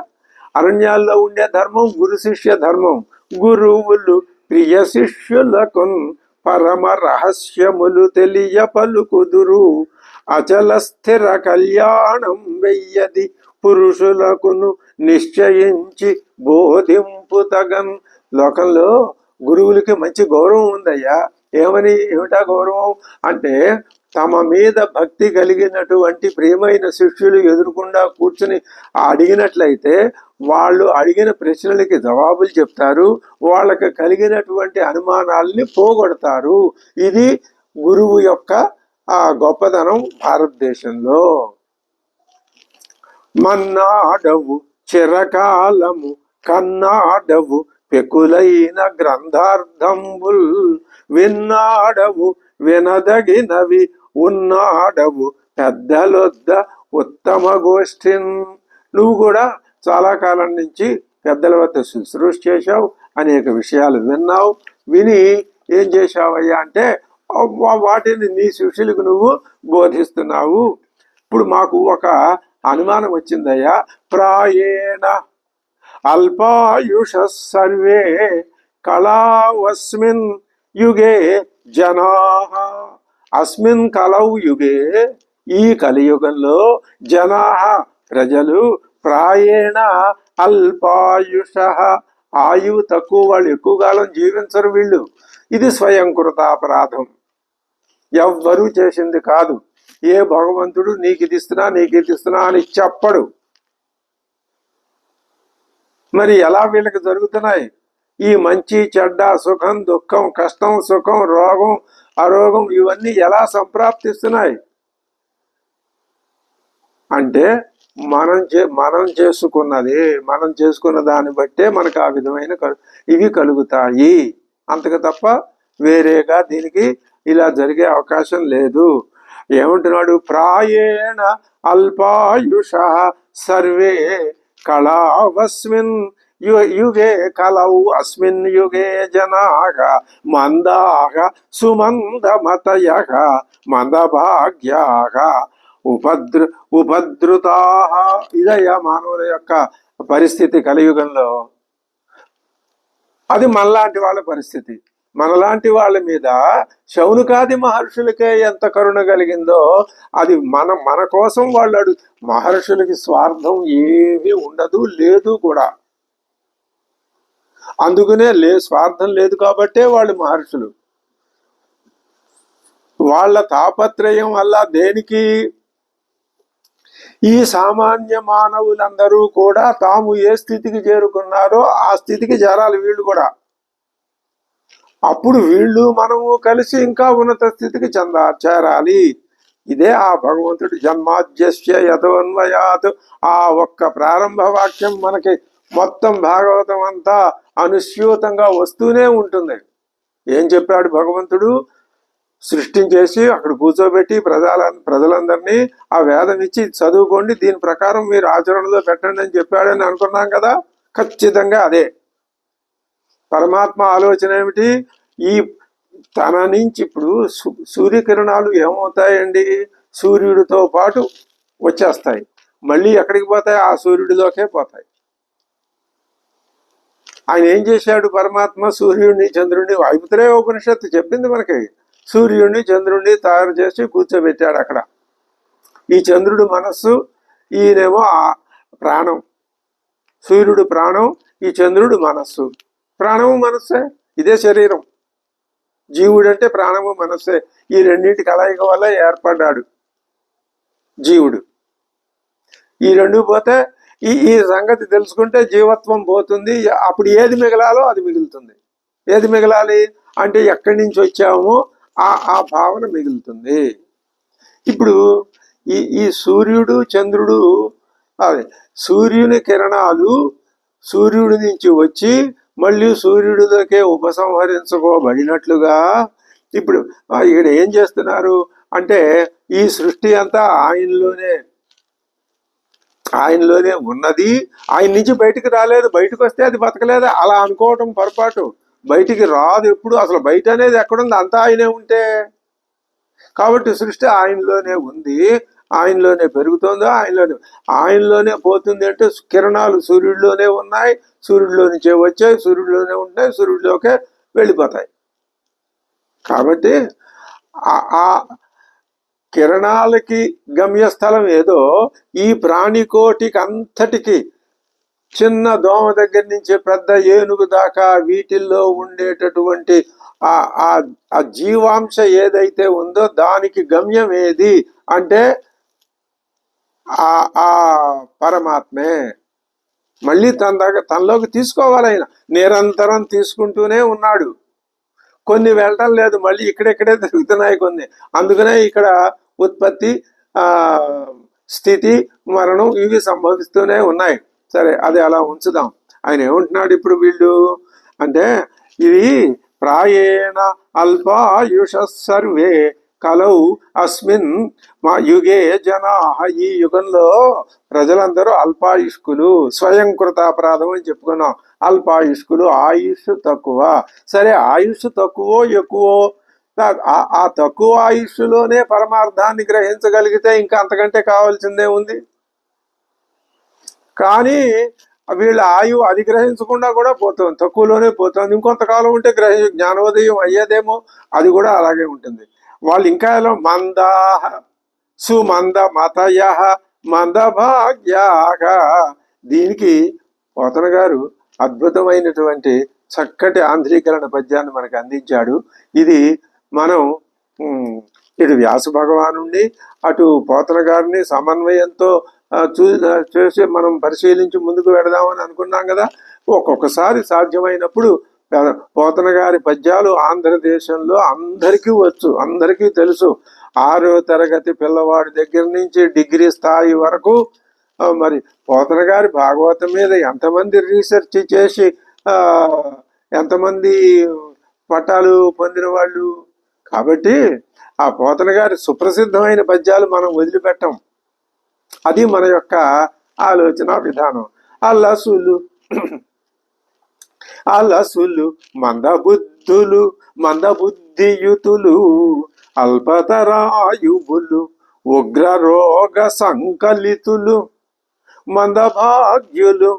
అరణ్యాల్లో ఉండే ధర్మం గురు శిష్య ధర్మం. గురువులు ప్రియ శిష్యులకు పరమ రహస్యములు తెలియ పలుకుదురు. అచల స్థిర కళ్యాణం వెయ్యది పురుషులకును నిశ్చయించి బోధింపు తగన్. లోకంలో గురువులకి మంచి గౌరవం ఉందయ్యా. ఏమిటా గౌరవం అంటే, తమ మీద భక్తి కలిగినటువంటి ప్రియమైన శిష్యులు ఎదురుకుండా కూర్చుని అడిగినట్లయితే వాళ్ళు అడిగిన ప్రశ్నలకి జవాబులు చెప్తారు, వాళ్ళకి కలిగినటువంటి అనుమానాల్ని పోగొడతారు. ఇది గురువు యొక్క గొప్పదనం భారతదేశంలో. మన్నాడవు చిరకాలము కన్నాడవు పెకులైన గ్రంథార్థంబుల్ విన్నాడవు వినదగినవి ఉన్నాడవు పెద్దలొద్ద ఉత్తమ గోష్ఠిన్. నువ్వు కూడా చాలా కాలం నుంచి పెద్దల వద్ద శుశ్రూష చేశావు, అనేక విషయాలు విన్నావు. విని ఏం చేశావయ్యా అంటే వాటిని నీ శిష్యులకు నువ్వు బోధిస్తున్నావు. ఇప్పుడు మాకు ఒక అనుమానం వచ్చిందయ్యా. ప్రాయేణ అల్పాయుష సర్వే కళావస్మిన్ యుగే జనాః. అస్మిన్ కలౌ యుగే, ఈ కలియుగంలో జనాః ప్రజలు ప్రాయేణ అల్పాయుష, ఆయువు తక్కువ, వాళ్ళు ఎక్కువ కాలం జీవించరు వీళ్ళు. ఇది స్వయంకృతాపరాధం, ఎవ్వరూ చేసింది కాదు. ఏ భగవంతుడు నీకు ఇది ఇస్తున్నా అని చెప్పడు. మరి ఎలా వీళ్ళకి జరుగుతున్నాయి ఈ మంచి చెడ్డ, సుఖం దుఃఖం, కష్టం సుఖం, రోగం అరోగం, ఇవన్నీ ఎలా సంప్రాప్తిస్తున్నాయి అంటే మనం చేసుకున్న దాన్ని బట్టే మనకు ఆ విధమైన ఇవి కలుగుతాయి. అంతకు తప్ప వేరేగా దీనికి ఇలా జరిగే అవకాశం లేదు. ఏమంటున్నాడు? ప్రాయేణ అల్పాయుష సర్వే కళావస్మిన్ యుగే కలౌ అస్మిన్ యుగే జనాః మందాః సుమందమతయః మందభాగ్యాః ఉపద్రుతాః. ఇదయ్యా మానవుల యొక్క పరిస్థితి కలియుగంలో. అది మనలాంటి వాళ్ళ పరిస్థితి. మనలాంటి వాళ్ళ మీద శౌనకాది మహర్షులకే ఎంత కరుణ కలిగిందో అది మన కోసం వాళ్ళు మహర్షులకి స్వార్థం ఏమీ ఉండదు, లేదు కూడా. అందుకనే స్వార్థం లేదు కాబట్టే వాళ్ళు మహర్షులు. వాళ్ళ తాపత్రయం వల్ల దేనికి ఈ సామాన్య మానవులందరూ కూడా తాము ఏ స్థితికి చేరుకున్నారో ఆ స్థితికి చేరాలి వీళ్ళు కూడా. అప్పుడు వీళ్ళు మనము కలిసి ఇంకా ఉన్నత స్థితికి చేరాలి. ఇదే ఆ భగవంతుడి జన్మాద్యస్య యతోన్వయాత్, ఆ ఒక్క ప్రారంభ వాక్యం మనకి మొత్తం భాగవతం అంతా అనుస్యూతంగా వస్తూనే ఉంటుంది. ఏం చెప్పాడు భగవంతుడు? సృష్టించేసి అక్కడ కూర్చోబెట్టి ప్రజలందరినీ ఆ వేదం ఇచ్చి చదువుకోండి, దీని ప్రకారం మీరు ఆచరణలో పెట్టండి అని చెప్పాడని అనుకున్నాం కదా. ఖచ్చితంగా అదే పరమాత్మ ఆలోచన. ఏమిటి? ఈ తన నుంచి ఇప్పుడు సూర్యకిరణాలు ఏమవుతాయండి, సూర్యుడితో పాటు వచ్చేస్తాయి, మళ్ళీ ఎక్కడికి పోతాయి? ఆ సూర్యుడిలోకే పోతాయి. ఆయన ఏం చేశాడు పరమాత్మ? సూర్యుడిని చంద్రుడిని, వాయుపుత్రయ ఉపనిషత్తు చెప్పింది మనకి, సూర్యుడిని చంద్రుడిని తయారు చేసి కూర్చోబెట్టాడు అక్కడ. ఈ చంద్రుడు మనస్సు, ఈయనేమో ప్రాణం. సూర్యుడు ప్రాణం, ఈ చంద్రుడు మనస్సు. ప్రాణము మనస్సే, ఇదే శరీరం. జీవుడు అంటే ప్రాణము మనస్సే, ఈ రెండింటి కలయిక వల్ల ఏర్పడ్డాడు జీవుడు. ఈ రెండు పోతే ఈ సంగతి తెలుసుకుంటే జీవత్వం పోతుంది. అప్పుడు ఏది మిగలాలో అది మిగులుతుంది. ఏది మిగలాలి అంటే ఎక్కడి నుంచి వచ్చామో ఆ భావన మిగులుతుంది. ఇప్పుడు ఈ సూర్యుడు చంద్రుడు, అదే సూర్యుని కిరణాలు సూర్యుడి నుంచి వచ్చి మళ్ళీ సూర్యుడిలోకే ఉపసంహరించుకోబడినట్లుగా ఇప్పుడు ఇక్కడ ఏం చేస్తున్నారు అంటే ఈ సృష్టి అంతా ఆయనలోనే ఉన్నది, ఆయన నుంచి బయటికి రాలేదు. బయటకు వస్తే అది బతకలేదు అలా అనుకోవటం పొరపాటు. బయటికి రాదు ఎప్పుడు. అసలు బయట అనేది ఎక్కడుంది? అంతా ఆయనే ఉంటే. కాబట్టి సృష్టి ఆయనలోనే ఉంది, ఆయనలోనే పెరుగుతుందో ఆయనలోనే పోతుంది. అంటే కిరణాలు సూర్యుడిలోనే ఉన్నాయి, సూర్యుడిలో నుంచే వచ్చాయి, సూర్యుడిలోనే ఉంటాయి, సూర్యుడిలోకే వెళ్ళిపోతాయి. కాబట్టి ఆ కిరణాలకి గమ్యస్థలం ఏదో ఈ ప్రాణికోటికి అంతటికి, చిన్న దోమ దగ్గర నుంచి పెద్ద ఏనుగు దాకా వీటిల్లో ఉండేటటువంటి ఆ జీవాంశ ఏదైతే ఉందో దానికి గమ్యం ఏది అంటే ఆ పరమాత్మే. మళ్ళీ తనలోకి తీసుకోవాలి. ఆయన నిరంతరం తీసుకుంటూనే ఉన్నాడు. కొన్ని వెళ్ళటం లేదు, మళ్ళీ ఇక్కడెక్కడే తిరుగుతున్నాయి కొన్ని. అందుకనే ఇక్కడ ఉత్పత్తి, స్థితి, మరణం ఇవి సంభవిస్తూనే ఉన్నాయి. సరే, అది అలా ఉంచుదాం. ఆయన ఏమంటున్నాడు ఇప్పుడు వీళ్ళు అంటే, ఇది ప్రాయేణ అల్పాయుష సర్వే కలౌ అస్మిన్ మా యుగే జనా. ఈ యుగంలో ప్రజలందరూ అల్పాయుష్కులు, స్వయంకృత అపరాధం అని చెప్పుకున్నాం. అల్పాయుష్కులు, ఆయుష్ తక్కువ. సరే, ఆయుష్ తక్కువో ఎక్కువో, ఆ తక్కువ ఆయుష్లోనే పరమార్థాన్ని గ్రహించగలిగితే ఇంకా అంతకంటే కావాల్సిందే ఉంది. కానీ వీళ్ళ ఆయువు అది గ్రహించకుండా కూడా పోతుంది, తక్కువలోనే పోతుంది. ఇంకొంతకాలం ఉంటే జ్ఞానోదయం అయ్యేదేమో, అది కూడా అలాగే ఉంటుంది. వాళ్ళు ఇంకా ఎలా మందాహ సుమంద మతయ మంద భాగ్యాక. దీనికి పోతన గారు అద్భుతమైనటువంటి చక్కటి ఆంధ్రీకరణ పద్యాన్ని మనకు అందించాడు. ఇది మనం ఇటు వ్యాస భగవానుండి అటు పోతన గారిని సమన్వయంతో చూసి మనం పరిశీలించి ముందుకు వెడదామని అనుకున్నాం కదా. ఒక్కొక్కసారి సాధ్యమైనప్పుడు పోతన గారి పద్యాలు ఆంధ్రదేశంలో అందరికీ వచ్చు, అందరికీ తెలుసు. 6వ తరగతి పిల్లవాడి దగ్గర నుంచి డిగ్రీ స్థాయి వరకు మరి పోతన గారి భాగవతం మీద ఎంతమంది రీసెర్చ్ చేసి ఎంతమంది పట్టాలు పొందిన వాళ్ళు. కాబట్టి ఆ పోతన గారి సుప్రసిద్ధమైన పద్యాలు మనం వదిలిపెట్టం. అది మన యొక్క ఆలోచన విధానం. అలసులు మందబుద్ధియుతులు అల్పతరాయువులు ఉగ్రరోగ సంకలితులు మందభాగ్యులు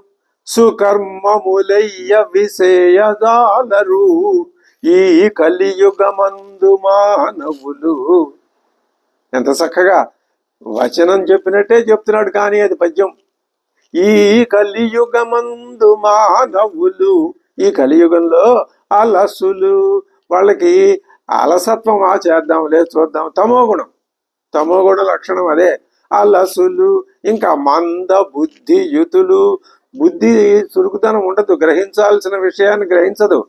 సుకర్మములయ్య విసేయదాలరు ఈ కలియుగమందు మానవులు. ఎంత చక్కగా వచనం చెప్పినట్టే చెప్తున్నాడు, కానీ అది పద్యం. ఈ కలియుగమందు మానవులు, ఈ కలియుగంలో అలసులు, వాళ్ళకి అలసత్వం చేద్దాంలే చూద్దాం, తమోగుణ లక్షణం అదే అలసులు. ఇంకా మంద బుద్ధియుతులు, బుద్ధి చురుకుతనం ఉండదు, గ్రహించాల్సిన విషయాన్ని గ్రహించదు.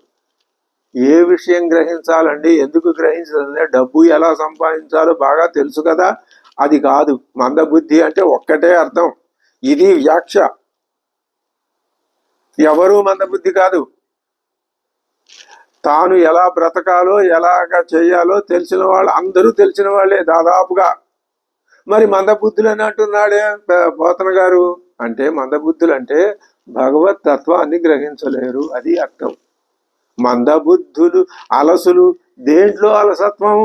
ఏ విషయం గ్రహించాలండి? ఎందుకు గ్రహించాలంటే డబ్బు ఎలా సంపాదించాలో బాగా తెలుసు కదా, అది కాదు. మందబుద్ధి అంటే ఒక్కటే అర్థం, ఇది వ్యాఖ్య. ఎవరు మందబుద్ధి కాదు. తాను ఎలా బ్రతకాలో ఎలాగా చేయాలో తెలిసిన వాళ్ళు అందరూ తెలిసిన వాళ్ళే దాదాపుగా. మరి మందబుద్ధులు అని అంటున్నాడే పోతన గారు. అంటే మందబుద్ధులు అంటే భగవత్ తత్వాన్ని గ్రహించలేరు, అది అర్థం. మందబుద్ధులు అలసులు. దేంట్లో అలసత్వం?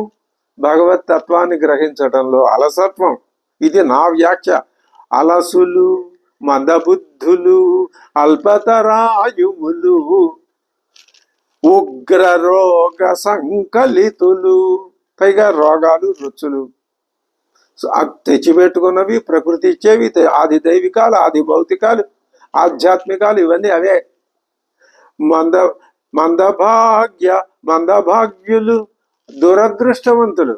భగవత్ తత్వాన్ని గ్రహించటంలో అలసత్వం. ఇది నా వ్యాఖ్య. అలసులు, మందబుద్ధులు, అల్పతరాయువులు, ఉగ్ర రోగ సంకలితులు. పైగా రోగాలు, రుచులు తెచ్చిపెట్టుకున్నవి, ప్రకృతి ఇచ్చేవి, ఆది దైవికాలు, ఆది భౌతికాలు, ఆధ్యాత్మికాలు, ఇవన్నీ అవే. మందభాగ్యులు, దురదృష్టవంతులు,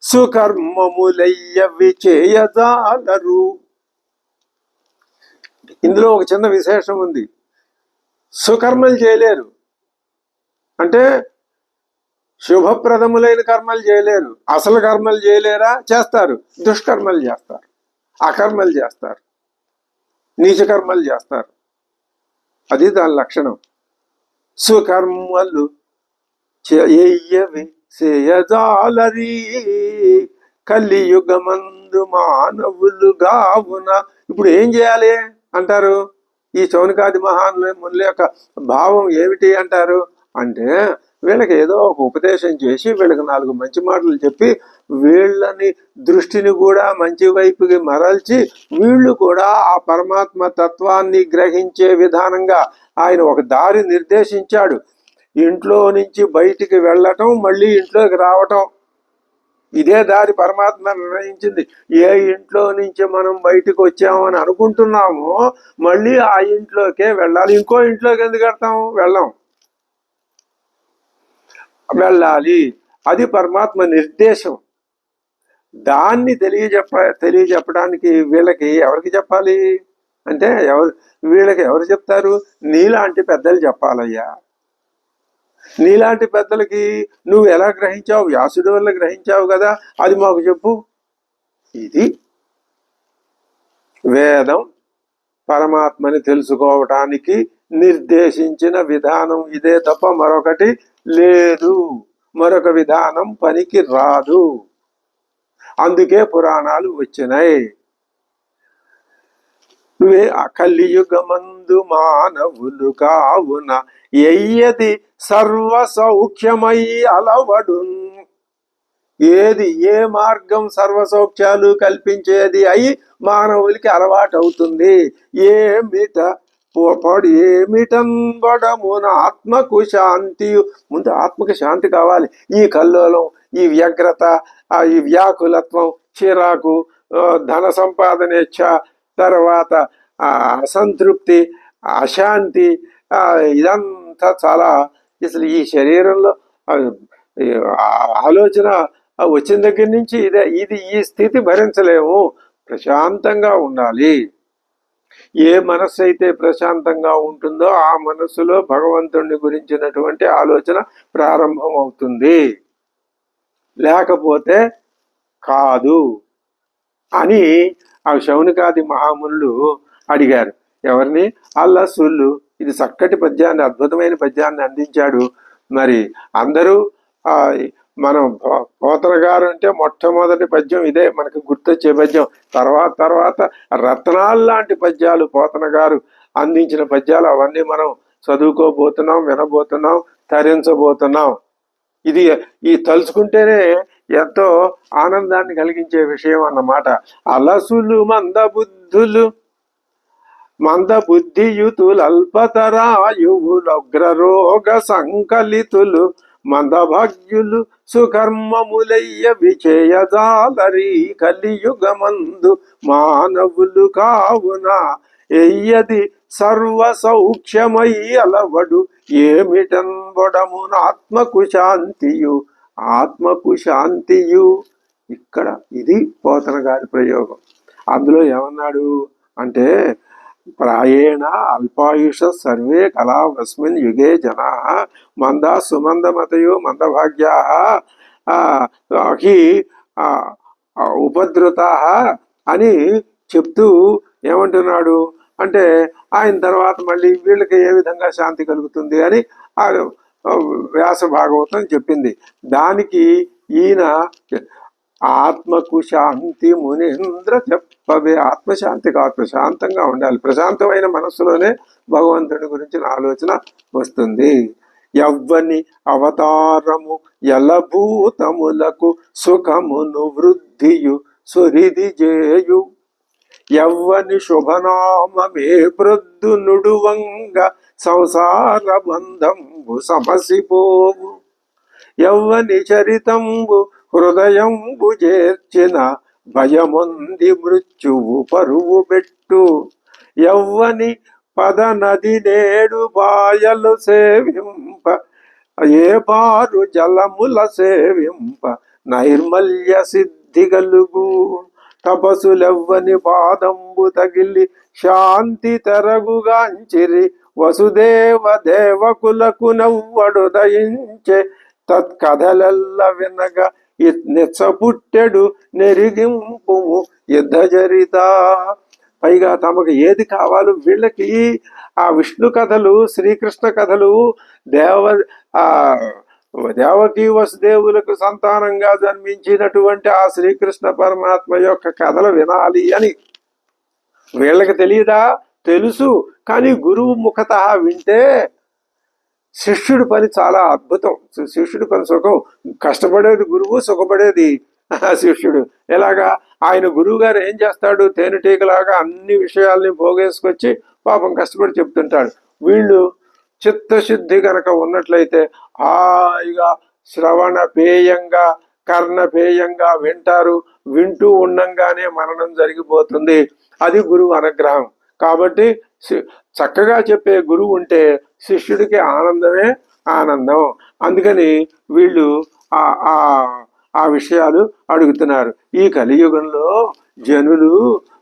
సుకర్మములయ్యవి చేయజాలరు. ఇందులో ఒక చిన్న విశేషం ఉంది. సుకర్మలు చేయలేరు అంటే శుభప్రదములైన కర్మలు చేయలేరు. అసలు కర్మలు చేయలేరా? చేస్తారు. దుష్కర్మలు చేస్తారు, అకర్మలు చేస్తారు, నీచకర్మలు చేస్తారు. అది దాని లక్షణం. సుకర్మలు చేయవి చేయజాలరి కలియుగమందు మానవులు గావున. ఇప్పుడు ఏం చేయాలి అంటారు? ఈ శౌనకాది మహామునుల యొక్క భావం ఏమిటి అంటారు అంటే, వీళ్ళకి ఏదో ఒక ఉపదేశం చేసి, వీళ్ళకి 4 మంచి మాటలు చెప్పి, వీళ్ళని దృష్టిని కూడా మంచి వైపుకి మరల్చి, వీళ్ళు కూడా ఆ పరమాత్మ తత్వాన్ని గ్రహించే విధానంగా ఆయన ఒక దారి నిర్దేశించాడు. ఇంట్లో నుంచి బయటికి వెళ్ళటం, మళ్ళీ ఇంట్లోకి రావటం, ఇదే దారి పరమాత్మ నిర్ణయించింది. ఏ ఇంట్లో నుంచి మనం బయటకు వచ్చామని అనుకుంటున్నామో మళ్ళీ ఆ ఇంట్లోకే వెళ్ళాలి. ఇంకో ఇంట్లోకి ఎందుకు వెళ్తాం? వెళ్ళాలి. అది పరమాత్మ నిర్దేశం. దాన్ని తెలియజెప్పడానికి వీళ్ళకి ఎవరికి చెప్పాలి అంటే, వీళ్ళకి ఎవరు చెప్తారు? నీలాంటి పెద్దలు చెప్పాలయ్యా. నీలాంటి పెద్దలకి నువ్వు ఎలా గ్రహించావు? వ్యాసుడి వల్ల గ్రహించావు కదా, అది మాకు చెప్పు. ఇది వేదం పరమాత్మని తెలుసుకోవటానికి నిర్దేశించిన విధానం. ఇదే తప్ప మరొకటి లేదు. మరొక విధానం పనికి రాదు. అందుకే పురాణాలు వచ్చినాయి. కలియుగమందు మానవులు కావున ఎయ్యది సర్వ సౌఖ్యమై అలవడు. ఏది, ఏ మార్గం సర్వ సౌఖ్యాలు కల్పించేది అయి మానవులకి అలవాటు అవుతుంది? ఏమిటనబడమున ఆత్మకు శాంతి. ముందు ఆత్మకు శాంతి కావాలి. ఈ కల్లోలం, ఈ వ్యగ్రత, ఈ వ్యాకులత్వం, చిరాకు, ధన సంపాదనేచ్ఛ, తర్వాత అసంతృప్తి, అశాంతి, ఇదంతా చాలా. అసలు ఈ శరీరంలో ఆలోచన వచ్చిన దగ్గర నుంచి ఈ స్థితి భరించలేము. ప్రశాంతంగా ఉండాలి. ఏ మనస్సు అయితే ప్రశాంతంగా ఉంటుందో ఆ మనస్సులో భగవంతుడిని గురించినటువంటి ఆలోచన ప్రారంభం అవుతుంది. లేకపోతే కాదు అని ఆ శౌనకాది మహామునులు అడిగారు. ఎవరిని? అల్లసుళ్ళు. ఇది చక్కటి పద్యాన్ని, అద్భుతమైన పద్యాన్ని అందించాడు. మరి అందరూ మనం పోతన గారు అంటే మొట్టమొదటి పద్యం ఇదే మనకు గుర్తొచ్చే పద్యం. తర్వాత రత్నాలు లాంటి పద్యాలు పోతన గారు అందించిన పద్యాలు. అవన్నీ మనం చదువుకోబోతున్నాం, వినబోతున్నాం, తరించబోతున్నాం. ఈ తలుచుకుంటేనే ఎంతో ఆనందాన్ని కలిగించే విషయం అన్నమాట. అలసులు మందబుద్ధియుతులు, అల్పతరాయువులు, అగ్రరోగ సంకలితులు, మందభాగ్యులు, సుకర్మములయ్య విచేయజాలరి కలియుగమందు మానవులు కావున ఎయ్యది సర్వ సౌఖ్యమై అలవడు. ఏమిటనబడమున ఆత్మకు శాంతియు. ఇక్కడ ఇది పోతన గారి ప్రయోగం. అందులో ఏమన్నాడు అంటే, ప్రాయేణ అల్పాయుష సర్వే కళావస్మిన్ యుగే జనా మందా సుమందమతయో మందభాగ్యా హి ఉపద్రుతా అని చెప్తూ ఏమంటున్నాడు అంటే, ఆయన తర్వాత మళ్ళీ వీళ్ళకి ఏ విధంగా శాంతి కలుగుతుంది అని వ్యాస భాగవతం చెప్పింది. దానికి ఈయన ఆత్మకు శాంతి మునీంద్ర చెప్పవే. ఆత్మశాంతికి ఆత్మశాంతంగా ఉండాలి. ప్రశాంతమైన మనస్సులోనే భగవంతుడి గురించిన ఆలోచన వస్తుంది. ఎవ్వని అవతారము ఎలభూతములకు సుఖమును వృద్ధియు సురిది జేయు. ఎవ్వని శుభనామమే ప్రొద్దు నుడువంగ సంసార బంధంబు సమసిపోవు. ఎవ్వని చరితంబు హృదయంబు చేర్చిన భయముంది మృత్యువు పరువు పెట్టు. ఎవ్వని పద నది నేడు బాయలు సేవింప ఏ పారు జలముల సేవింప నైర్మల్య సిద్ధి గలుగు. తపసులెవ్వని పాదంబు తగిలి శాంతి తెరగుగాంచిరి. వసుదేవ దేవకులకు నవ్వడు దయించే తత్కథలెల్ల వినగ నిచ్చపుట్టెడు నెరిగింపు యుద్ధ జరిత. పైగా తమకు ఏది కావాలో వీళ్ళకి ఆ విష్ణు కథలు, శ్రీకృష్ణ కథలు, దేవకీ వసుదేవులకు సంతానంగా జన్మించినటువంటి ఆ శ్రీకృష్ణ పరమాత్మ యొక్క కథలు వినాలి అని వీళ్ళకి తెలియదా? తెలుసు. కానీ గురువు ముఖత వింటే శిష్యుడి పని చాలా అద్భుతం. శిష్యుడి పని సుఖం. కష్టపడేది గురువు, సుఖపడేది శిష్యుడు. ఎలాగా? ఆయన గురువు గారు ఏం చేస్తాడు? తేనెటీగలాగా అన్ని విషయాల్ని పోగేసుకొచ్చి పాపం కష్టపడి చెప్తుంటాడు. వీళ్ళు చిత్తశుద్ధి కనుక ఉన్నట్లయితే హాయిగా శ్రవణ పేయంగా, కర్ణపేయంగా వింటారు. వింటూ ఉండంగానే మరణం జరిగిపోతుంది. అది గురువు అనుగ్రహం. కాబట్టి చక్కగా చెప్పే గురువు ఉంటే శిష్యుడికి ఆనందమే ఆనందం. అందుకని వీళ్ళు ఆ విషయాలు అడుగుతున్నారు. ఈ కలియుగంలో జనులు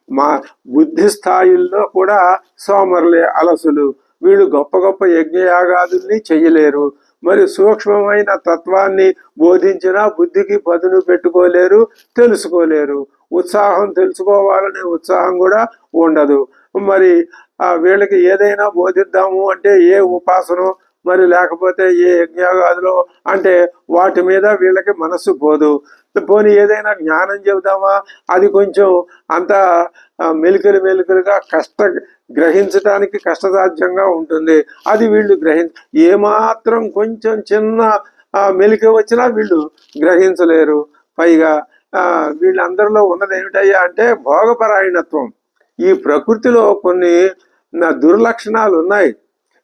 మా బుద్ధి స్థాయిల్లో కూడా సోమరులే, అలసులు. వీళ్ళు గొప్ప గొప్ప యజ్ఞయాగాదుల్ని చెయ్యలేరు. మరి సూక్ష్మమైన తత్వాన్ని బోధించినా బుద్ధికి పదును పెట్టుకోలేరు, తెలుసుకోలేరు. ఉత్సాహం, తెలుసుకోవాలనే ఉత్సాహం కూడా ఉండదు. మరి వీళ్ళకి ఏదైనా బోధిద్దాము అంటే ఏ ఉపాసనో మరి లేకపోతే ఏ యజ్ఞాగాదులో అంటే వాటి మీద వీళ్ళకి మనస్సు పోదు. పోనీ ఏదైనా జ్ఞానం చెబుదామా, అది కొంచెం అంత మెలికలుగా గ్రహించడానికి కష్టసాధ్యంగా ఉంటుంది. అది వీళ్ళు ఏమాత్రం కొంచెం చిన్న మెలిక వచ్చినా వీళ్ళు గ్రహించలేరు. పైగా వీళ్ళందరిలో ఉన్నది ఏమిటయ్యా అంటే భోగపరాయణత్వం. ఈ ప్రకృతిలో కొన్ని దుర్లక్షణాలు ఉన్నాయి.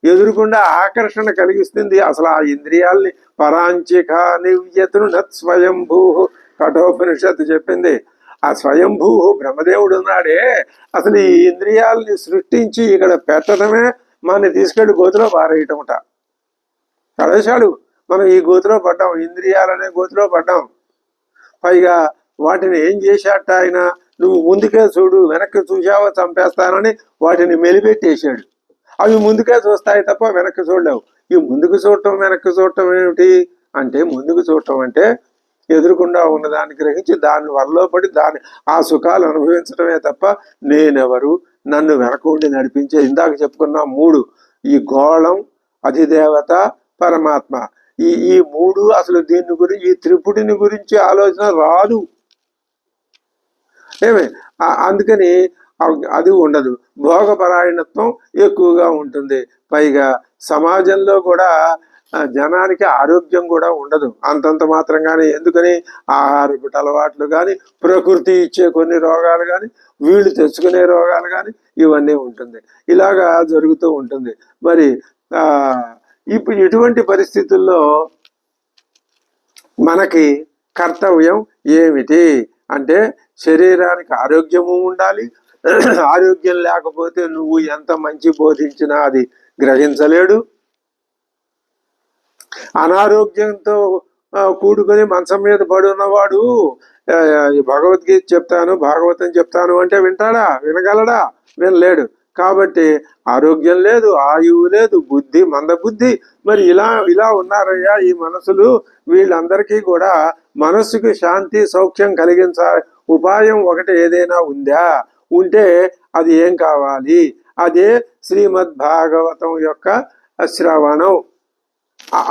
ఎదురుకుండా ఆకర్షణ కలిగిస్తుంది. అసలు ఆ ఇంద్రియాల్ని పరాంచిక నివ్యతును నత్ స్వయంభూ కఠోపనిషత్తు చెప్పింది. ఆ స్వయంభూ బ్రహ్మదేవుడు ఉన్నాడే, అసలు ఈ ఇంద్రియాలని సృష్టించి ఇక్కడ పెట్టడమే మన తీసుకెళ్లి గోతిలో పారేయటమట. కడేశాడు. మనం ఈ గోతిలో పడ్డాం, ఇంద్రియాలనే గోతిలో పడ్డాం. పైగా వాటిని ఏం చేశాట ఆయన? నువ్వు ముందుకే చూడు, వెనక్కి చూసావో చంపేస్తానని వాటిని మెలిపెట్టేశాడు. అవి ముందుకే చూస్తాయి తప్ప వెనక్కి చూడలేవు. ఈ ముందుకు చూడటం వెనక్కి చూడటం ఏమిటి అంటే, ముందుకు చూడటం అంటే ఎదురుకుండా ఉన్నదాన్ని గ్రహించి దాన్ని వరలో పడి ఆ సుఖాలు అనుభవించడమే తప్ప నేనెవరు, నన్ను వెనక ఉండి నడిపించే ఇందాక చెప్పుకున్న మూడు, ఈ గోళం, అధిదేవత, పరమాత్మ, ఈ మూడు అసలు దీని గురించి, ఈ త్రిపుటిని గురించి ఆలోచన రాదు. అందుకని అది ఉండదు. భోగపరాయణత్వం ఎక్కువగా ఉంటుంది. పైగా సమాజంలో కూడా జనానికి ఆరోగ్యం కూడా ఉండదు అంతంత మాత్రంగానే. ఎందుకని? ఆహారపు అలవాట్లు కానీ, ప్రకృతి ఇచ్చే కొన్ని రోగాలు కానీ, వీళ్ళు తెచ్చుకునే రోగాలు కానీ, ఇవన్నీ ఉంటుంది. ఇలాగా జరుగుతూ ఉంటుంది. మరి ఇప్పుడు ఇటువంటి పరిస్థితుల్లో మనకి కర్తవ్యం ఏమిటి అంటే, శరీరానికి ఆరోగ్యము ఉండాలి. ఆరోగ్యం లేకపోతే నువ్వు ఎంత మంచి బోధించినా అది గ్రహించలేడు. అనారోగ్యంతో కూడుకొని మంచం మీద పడి ఉన్నవాడు భగవద్గీత చెప్తాను, భాగవతం చెప్తాను అంటే వింటాడా? వినగలడా? వినలేడు. కాబట్టి ఆరోగ్యం లేదు, ఆయువు లేదు, బుద్ధి మందబుద్ధి. మరి ఇలా ఉన్నారయ్యా ఈ మనసులు. వీళ్ళందరికీ కూడా మనస్సుకి శాంతి సౌఖ్యం కలిగించాలి ఉపాయం ఒకటి ఏదైనా ఉందా? ఉంటే అది ఏం కావాలి? అదే శ్రీమద్ భాగవతం యొక్క శ్రవణం.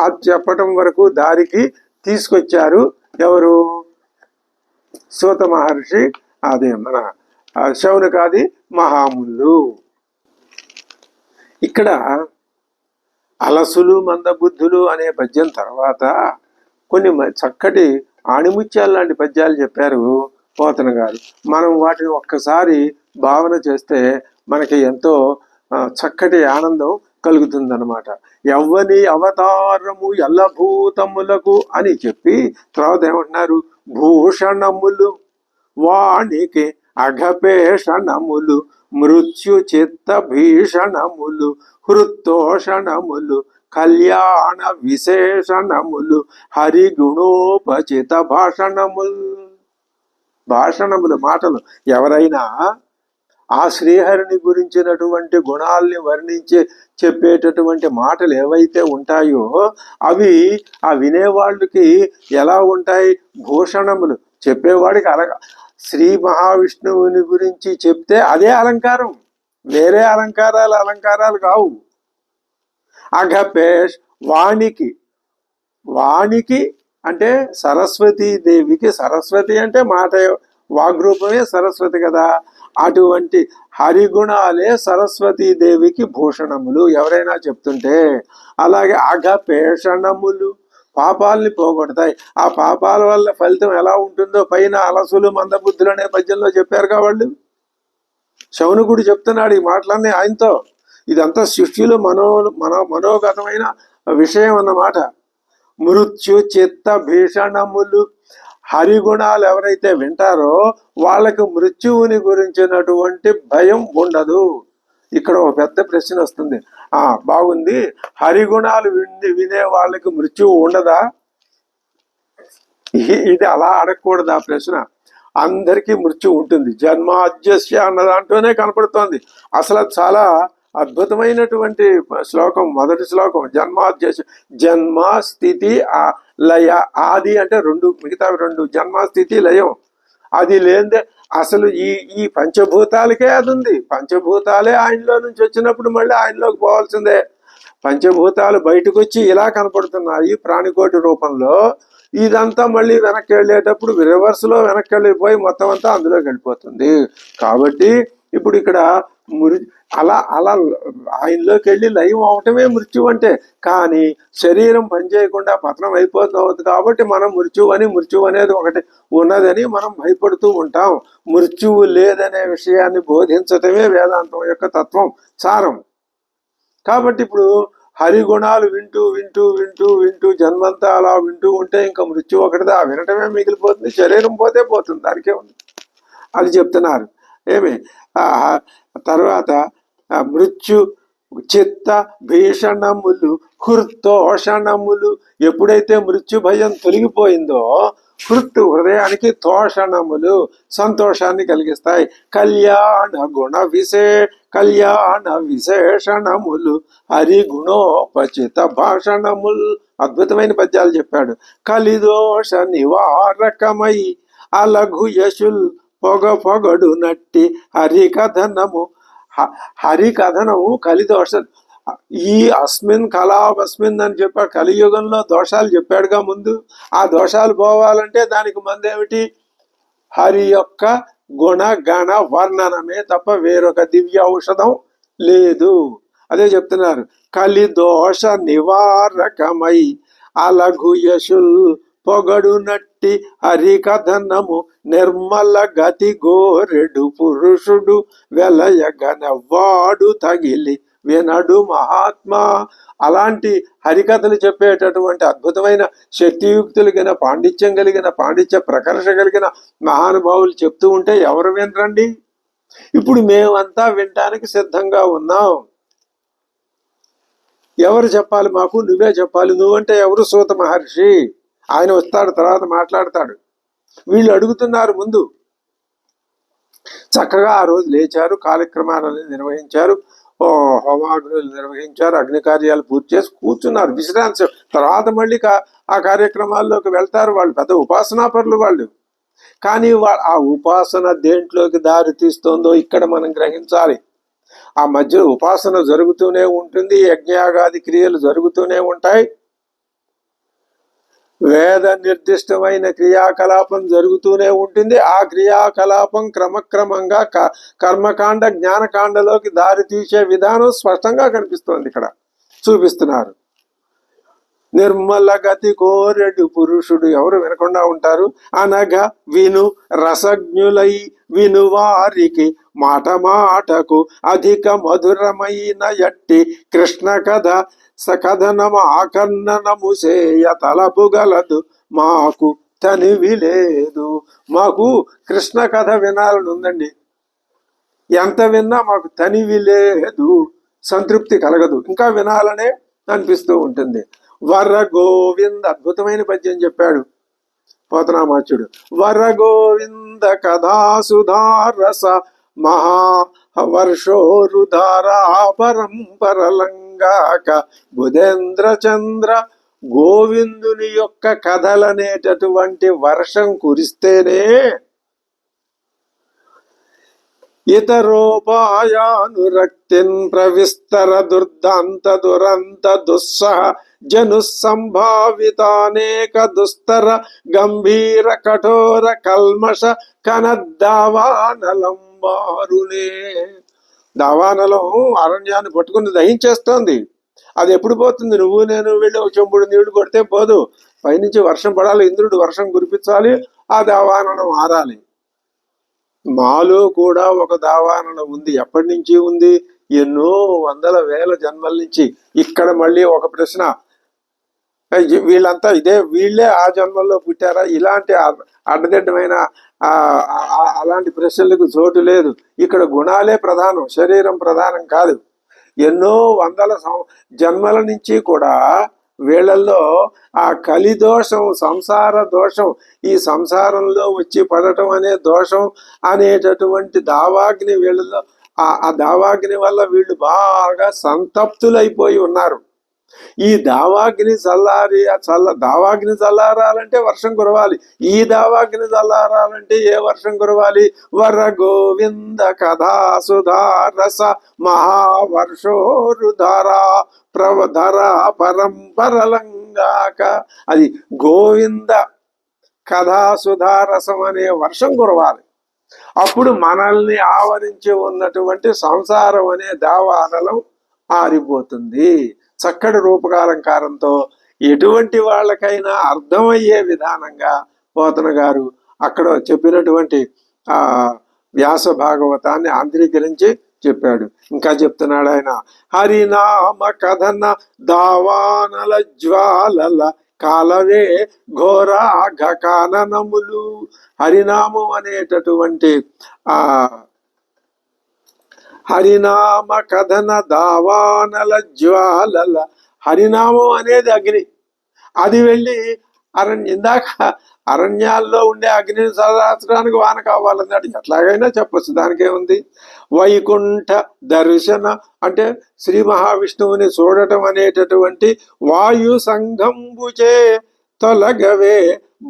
అది చెప్పటం వరకు దారికి తీసుకొచ్చారు ఎవరు? సూత మహర్షి, అదే మన శౌనకాది మహాములు. ఇక్కడ అలసులు మందబుద్ధులు అనే పద్యం తర్వాత కొన్ని చక్కటి ఆణిముత్యాలు లాంటి పద్యాలు చెప్పారు పోతన గారు. మనం వాటిని ఒక్కసారి భావన చేస్తే మనకి ఎంతో చక్కటి ఆనందం కలుగుతుందన్నమాట. ఎవ్వని అవతారము ఎల్లభూతములకు అని చెప్పి తర్వాత ఏమంటున్నారు? భూషణములు వానికి అఘపేషణములు మృత్యు చిత్త భీషణములు హృత్తోషణములు కళ్యాణ విశేషణములు హరిగుణోపచిత భాషణములు మాటలు. ఎవరైనా ఆ శ్రీహరిని గురించినటువంటి గుణాల్ని వర్ణించి చెప్పేటటువంటి మాటలు ఏవైతే ఉంటాయో అవి ఆ వినేవాళ్ళకి ఎలా ఉంటాయి? భూషణములు. చెప్పేవాడికి శ్రీ మహావిష్ణువుని గురించి చెప్తే అదే అలంకారం, వేరే అలంకారాలు కావు. అఘపేష్ వాణికి అంటే సరస్వతీదేవికి, సరస్వతి అంటే మాట వాగ్రూపమే సరస్వతి కదా, అటువంటి హరిగుణాలే సరస్వతీదేవికి భూషణములు ఎవరైనా చెప్తుంటే. అలాగే అఘపేషణములు పాపాలని పోగొడతాయి. ఆ పాపాల వల్ల ఫలితం ఎలా ఉంటుందో పైన అలసులు మందబుద్ధులు అనే పద్యంలో చెప్పారుగా వాళ్ళు. శౌనకుడు చెప్తున్నాడు ఈ మాటలన్నీ ఆయనతో. ఇదంతా సృష్టిలో మనోగతమైన విషయం అన్నమాట. మృత్యు చిత్త భీషణములు. హరిగుణాలు ఎవరైతే వింటారో వాళ్ళకి మృత్యువుని గురించినటువంటి భయం ఉండదు. ఇక్కడ ఒక పెద్ద ప్రశ్న వస్తుంది. బాగుంది, హరిగుణాలు వినే వాళ్ళకి మృత్యువు ఉండదా? ఇది అలా అడగకూడదు ఆ ప్రశ్న. అందరికీ మృత్యు ఉంటుంది. జన్మాద్యస్య అన్న దాంట్లోనే కనపడుతోంది. అసలు చాలా అద్భుతమైనటువంటి శ్లోకం, మొదటి శ్లోకం. జన్మాద్యస్య, జన్మ స్థితి లయ. ఆది అంటే రెండు, మిగతా రెండు జన్మ స్థితి లయం. అది లేదే అసలు ఈ పంచభూతాలకే అది ఉంది. పంచభూతాలే ఆయనలో నుంచి వచ్చినప్పుడు మళ్ళీ ఆయనలోకి పోవాల్సిందే. పంచభూతాలు బయటకు వచ్చి ఇలా కనపడుతున్నాయి ప్రాణికోటి రూపంలో. ఇదంతా మళ్ళీ వెనక్కి వెళ్ళేటప్పుడు రివర్స్ లో వెనక్కి వెళ్ళిపోయి మొత్తం అంతా అందులోకి వెళ్ళిపోతుంది. కాబట్టి ఇప్పుడు ఇక్కడ అలా ఆయనలోకి వెళ్ళి లయం అవటమే మృత్యు అంటే. కానీ శరీరం పనిచేయకుండా పతనం అయిపోతుంది కాబట్టి మనం మృత్యువు అనేది ఒకటి ఉన్నదని మనం భయపడుతూ ఉంటాం. మృత్యువు లేదనే విషయాన్ని బోధించటమే వేదాంతం యొక్క తత్వం, సారం. కాబట్టి ఇప్పుడు హరిగుణాలు వింటూ వింటూ వింటూ వింటూ జన్మంతా అలా వింటూ ఉంటే ఇంకా మృత్యు ఒకటిదా, వినటమే మిగిలిపోతుంది. శరీరం పోతే పోతుంది, దానికే ఉంది. అది చెప్తున్నారు. ఏమి తర్వాత మృత్యు చిత్త భీషణములు హృత్తోషణములు. ఎప్పుడైతే మృత్యు భయం తొలగిపోయిందో హృదయానికి తోషణములు, సంతోషాన్ని కలిగిస్తాయి. కళ్యాణ విశేషణములు హరిగుణోపచిత భాషణములు. అద్భుతమైన పద్యాలు చెప్పాడు. కలిదోష నివారకమై అలఘు యశుల్ పొగడు నట్టి హరికథనము. హరికథనము కలిదోష. ఈ కళావస్మిన్ అని చెప్పాడు. కలియుగంలో దోషాలు చెప్పాడుగా ముందు. ఆ దోషాలు పోవాలంటే దానికి మందేమిటి? హరి యొక్క గుణ గణ వర్ణనమే తప్ప వేరొక దివ్య ఔషధం లేదు. అదే చెప్తున్నారు. కలిదోష నివారకమై అలఘు యశుల్ పొగడు నట్టి హరికథనము నిర్మల గతి గోరెడు పురుషుడు వెలయగనవాడు తగిలి వినడు మహాత్మా. అలాంటి హరికథలు చెప్పేటటువంటి అద్భుతమైన శక్తియుక్తులు కలిగిన పాండిత్య ప్రకర్ష కలిగిన మహానుభావులు చెప్తూ ఉంటే ఎవరు వినరండి? ఇప్పుడు మేమంతా వినటానికి సిద్ధంగా ఉన్నాం. ఎవరు చెప్పాలి మాకు? నువ్వే చెప్పాలి. నువ్వంటే ఎవరు? సూత మహర్షి. ఆయన వస్తాడు, తర్వాత మాట్లాడతాడు. వీళ్ళు అడుగుతున్నారు ముందు. చక్కగా ఆ రోజు లేచారు, కార్యక్రమాలను నిర్వహించారు, హోమాగ్నులు నిర్వహించారు, అగ్ని కార్యాలు పూర్తి చేసి కూర్చున్నారు, విశ్రాంతి. తర్వాత మళ్ళీ ఆ కార్యక్రమాల్లోకి వెళ్తారు. వాళ్ళు పెద్ద ఉపాసనాపరులు వాళ్ళు. కానీ ఆ ఉపాసన దేంట్లోకి దారి తీస్తుందో ఇక్కడ మనం గ్రహించాలి. ఆ మధ్య ఉపాసన జరుగుతూనే ఉంటుంది, యజ్ఞయాగాది క్రియలు జరుగుతూనే ఉంటాయి. వేద నిర్దిష్టమైన క్రియాకలాపం జరుగుతూనే ఉంటుంది. ఆ క్రియాకలాపం క్రమక్రమంగా కర్మకాండ జ్ఞానకాండలోకి దారి తీసే విధానం స్పష్టంగా కనిపిస్తోంది. ఇక్కడ చూపిస్తున్నారు. నిర్మల గతి కోరెడు పురుషుడు ఎవరు వినకుండా ఉంటారు? అనగా విను రసజ్ఞులై వినువారికి మాట మాటకు అధిక మధురమైన ఎట్టి కృష్ణ కథ సకథనము ఆకర్ణనము చేయ తలపుగలదు మాకు తనివి లేదు. మాకు కృష్ణ కథ వినాలని ఉందండి. ఎంత విన్నా మాకు తనివి లేదు, సంతృప్తి కలగదు, ఇంకా వినాలనే అనిపిస్తూ ఉంటుంది. వర గోవింద అద్భుతమైన పద్యం చెప్పాడు పోతనామాచ్యుడు. వర గోవింద కథాసుధారస మహావర్షోరుధారా పరంపరలంగాక బుధేంద్ర చంద్ర గోవిందుని యొక్క కథలనేటటువంటి వర్షం కురిస్తేనే ఇతరోపాయానురక్తిన్ ప్రవిస్తర దుర్దాంత దురంత దుస్సహ జను సంభావితానేక దుస్తర గంభీర కఠోర కల్మష కనద్దావానలం వారునే. దావానలం అరణ్యాన్ని పట్టుకుని దహించేస్తోంది. అది ఎప్పుడు పోతుంది? నువ్వు నేను వెళ్ళి ఒక చెంబుడు నీళ్లు కొడితే పోదు. పైనుంచి వర్షం పడాలి, ఇంద్రుడు వర్షం కురిపించాలి, ఆ దావానలం ఆరాలి. మాలో కూడా ఒక దావానలం ఉంది. ఎప్పటి నుంచి ఉంది? ఎన్నో వందల వేల జన్మల నుంచి. ఇక్కడ మళ్ళీ ఒక ప్రశ్న, వీళ్ళంతా వీళ్ళే ఆ జన్మల్లో పుట్టారా? ఇలాంటి అడ్డదిడ్డమైన అలాంటి ప్రశ్నలకు చోటు లేదు. ఇక్కడ గుణాలే ప్రధానం, శరీరం ప్రధానం కాదు. ఎన్నో వందల జన్మల నుంచి కూడా వీళ్ళల్లో ఆ కలి దోషం, సంసార దోషం, ఈ సంసారంలో వచ్చి పడటం అనే దోషం అనేటటువంటి దావాగ్ని వీళ్ళలో, ఆ దావాగ్ని వల్ల వీళ్ళు బాగా సంతప్తులైపోయి ఉన్నారు. ఈ దావాగ్ని దావాగ్ని చల్లారాలంటే వర్షం కురవాలి. ఈ దావాగ్ని చల్లారాలంటే ఏ వర్షం కురవాలి? వర గోవింద కథా సుధారస మహావర్షోరుధారా ప్రవధరా పరంపరలంగాక. అది గోవింద కథా సుధారసం అనే వర్షం కురవాలి. అప్పుడు మనల్ని ఆవరించి ఉన్నటువంటి సంసారం అనే దావానలం ఆరిపోతుంది. చక్కటి రూపకాలంకారంతో ఎటువంటి వాళ్ళకైనా అర్థమయ్యే విధానంగా పోతన గారు అక్కడ చెప్పినటువంటి వ్యాస భాగవతాన్ని ఆంధ్రీకరించి చెప్పాడు. ఇంకా చెప్తున్నాడు ఆయన, హరినామ కథన దావానల జ్వాలల కాలవే ఘోరాఘ కాననములు. హరినామం అనేటటువంటి హరినామ కథన దావానల జ్వాలల. హరినామం అనేది అగ్ని. అది వెళ్ళి ఇందాక అరణ్యాల్లో ఉండే అగ్నిని చల్లార్చడానికి వాన కావాలన్నాడు. ఎట్లాగైనా చెప్పచ్చు, దానికేముంది. వైకుంఠ దర్శన అంటే శ్రీ మహావిష్ణువుని చూడటం అనేటటువంటి వాయు సంఘంబుచే తొలగవే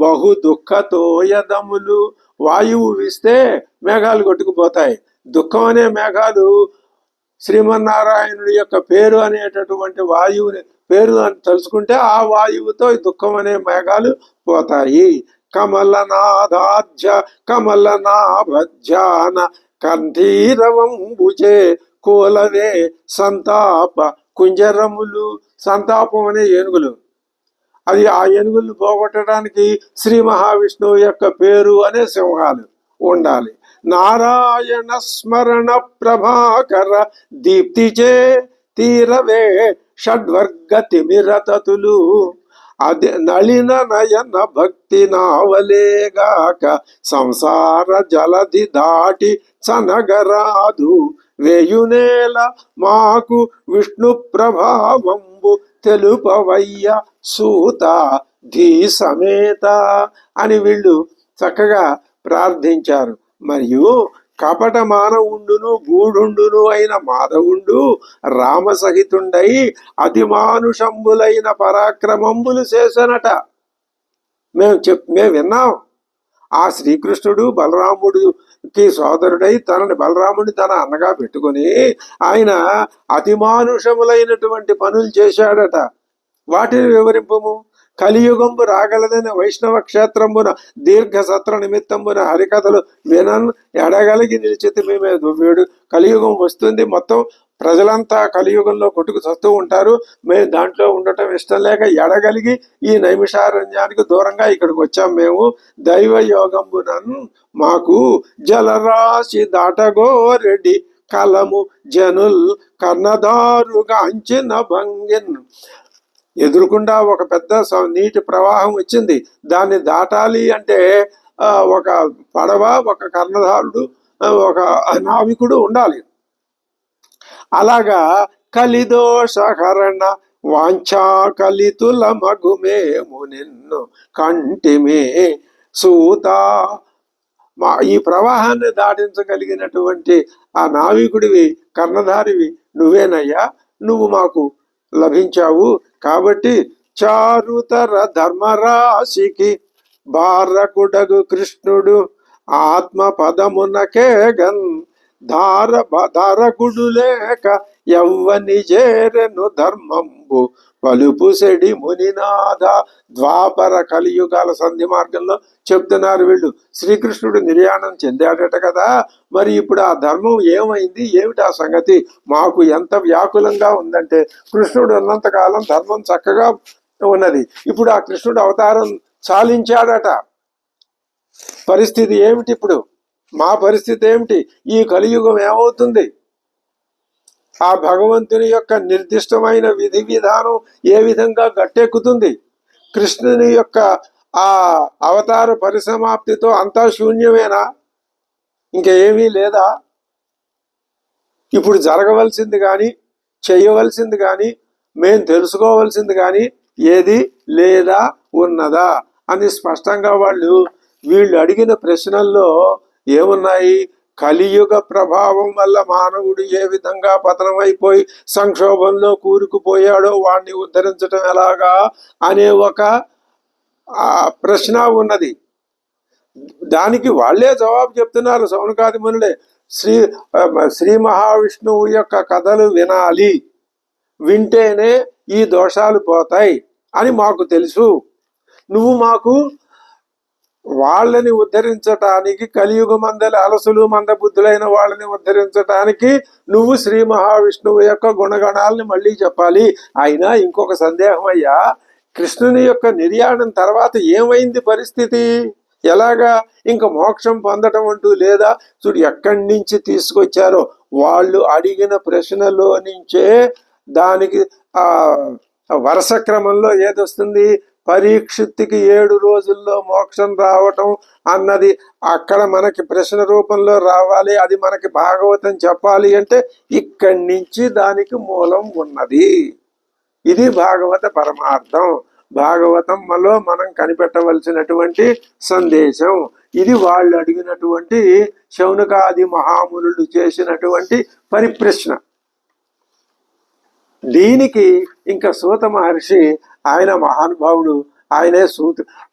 బహు దుఃఖతోయదములు. వాయువు వీస్తే మేఘాలు కొట్టుకుపోతాయి. దుఃఖం అనే మేఘాలు శ్రీమన్నారాయణుడి యొక్క పేరు అనేటటువంటి వాయువుని పేరు అని తెలుసుకుంటే ఆ వాయువుతో ఈ దుఃఖం అనే మేఘాలు పోతాయి. కమలనాథాధ్య కమలనాభ్యాన కంఠీరవంబుచే కోలవే సంతాప కుంజరములు. సంతాపం అనే ఏనుగులు, అది ఆ ఏనుగులను పోగొట్టడానికి శ్రీ మహావిష్ణువు యొక్క పేరు అనే సింహాలు ఉండాలి. నారాయణ స్మరణ ప్రభాకర దీప్తిచే తీరవే షడ్వర్గ తిమిరతతులు. అది నళిన నయన భక్తి నావలేగాక సంసార జలధి దాటి చనగరాదు. వేయునేల మాకు విష్ణు ప్రభావంబు తెలుపవయ్య సూత ధీ సమేత అని వీళ్ళు చక్కగా ప్రార్థించారు. మరియు కపట మానవుండును గూఢుండును అయిన మాధవుండు రామసహితుండై అతిమానుషంబులైన పరాక్రమంబులు చేసనట. మేము విన్నాం. ఆ శ్రీకృష్ణుడు బలరాముడికి సోదరుడై బలరాముడిని తన అన్నగా పెట్టుకుని ఆయన అతిమానుషములైనటువంటి పనులు చేశాడట. వాటిని వివరింపము. కలియుగంబు రాగలదని వైష్ణవ క్షేత్రంబున దీర్ఘ సత్ర నిమిత్తంబున హరికథలు వినన్ ఎడగలిగి నిలిచితి మేము. వీడు కలియుగం వస్తుంది, మొత్తం ప్రజలంతా కలియుగంలో కొట్టుకు చస్తూ ఉంటారు, మేము దాంట్లో ఉండటం ఇష్టం లేక ఎడగలిగి ఈ నైమిషారణ్యానికి దూరంగా ఇక్కడికి వచ్చాం మేము. దైవ యోగంబునన్ మాకు జలరాశి దాటగోరెడ్డి కలము జనుల్ కన్నదారుగా అంచిన భంగిన్. ఎదురుకుండా ఒక పెద్ద నీటి ప్రవాహం వచ్చింది, దాన్ని దాటాలి అంటే ఒక పడవ, ఒక కర్ణధారుడు, ఒక నావికుడు ఉండాలి. అలాగా కలిదోషహరణ వాంఛా కలితుల మగుమేము నిన్ను కంటిమే సూత. ఈ ప్రవాహాన్ని దాటించగలిగినటువంటి ఆ నావికుడివి, కర్ణధారివి నువ్వేనయ్యా, నువ్వు మాకు లభించావు. కాబట్టి చారుతర ధర్మరాశికి బారకుడగు కృష్ణుడు ఆత్మ పదమునకేగన్ ధారకుడు లేక ఎవ్వని చేరెను ధర్మంబు పలుపు సెడి మునినాథ. ద్వాపర కలియుగాల సంధి మార్గంలో చెప్తున్నారు వీళ్ళు. శ్రీకృష్ణుడు నిర్యాణం చెందాడట కదా, మరి ఇప్పుడు ఆ ధర్మం ఏమైంది, ఏమిటి ఆ సంగతి? మాకు ఎంత వ్యాకులంగా ఉందంటే, కృష్ణుడు ఉన్నంతకాలం ధర్మం చక్కగా ఉన్నది, ఇప్పుడు ఆ కృష్ణుడు అవతారం చాలించాడట. పరిస్థితి ఏమిటి ఇప్పుడు? మా పరిస్థితి ఏమిటి? ఈ కలియుగం ఏమవుతుంది? ఆ భగవంతుని యొక్క నిర్దిష్టమైన విధి విధానం ఏ విధంగా గట్టెక్కుతుంది? కృష్ణుని యొక్క ఆ అవతార పరిసమాప్తితో అంతా శూన్యమేనా? ఇంకా ఏమీ లేదా? ఇప్పుడు జరగవలసింది కానీ, చేయవలసింది కానీ, మేం తెలుసుకోవలసింది కానీ ఏది లేదా ఉన్నదా అని స్పష్టంగా వీళ్ళు అడిగిన ప్రశ్నల్లో ఏమున్నాయి? కలియుగ ప్రభావం వల్ల మానవుడు ఏ విధంగా పతనమైపోయి సంక్షోభంలో కూరుకుపోయాడో వాణ్ణి ఉద్ధరించటం ఎలాగా అనే ఒక ప్రశ్న ఉన్నది. దానికి వాళ్లే జవాబు చెప్తున్నారు, సౌనకాది మునులే. శ్రీ మహావిష్ణువు యొక్క కథలు వినాలి, వింటేనే ఈ దోషాలు పోతాయి అని మాకు తెలుసు. నువ్వు మాకు వాళ్ళని ఉద్ధరించటానికి, కలియుగమందలి అలసులు మందబుద్ధులైన వాళ్ళని ఉద్ధరించటానికి నువ్వు శ్రీ మహావిష్ణువు యొక్క గుణగణాలని మళ్ళీ చెప్పాలి. అయినా ఇంకొక సందేహం అయ్యా, కృష్ణుని యొక్క నిర్యాణం తర్వాత ఏమైంది పరిస్థితి? ఎలాగా? ఇంక మోక్షం పొందటం అంటూ లేదా? చూడు, ఎక్కడి నుంచి తీసుకొచ్చారో వాళ్ళు అడిగిన ప్రశ్నలో నుంచే దానికి వరుస క్రమంలో ఏదొస్తుంది? పరీక్షిత్తుకి 7 రోజుల్లో మోక్షం రావటం అన్నది అక్కడ మనకి ప్రశ్న రూపంలో రావాలి. అది మనకి భాగవతం చెప్పాలి అంటే ఇక్కడి నుంచి దానికి మూలం ఉన్నది. ఇది భాగవత పరమార్థం. భాగవతంలో మనం కనిపెట్టవలసినటువంటి సందేశం ఇది. వాళ్ళు అడిగినటువంటి శౌనకాది మహామునులు చేసినటువంటి పరిప్రశ్న. దీనికి ఇంకా సూత మహర్షి, ఆయన మహానుభావుడు,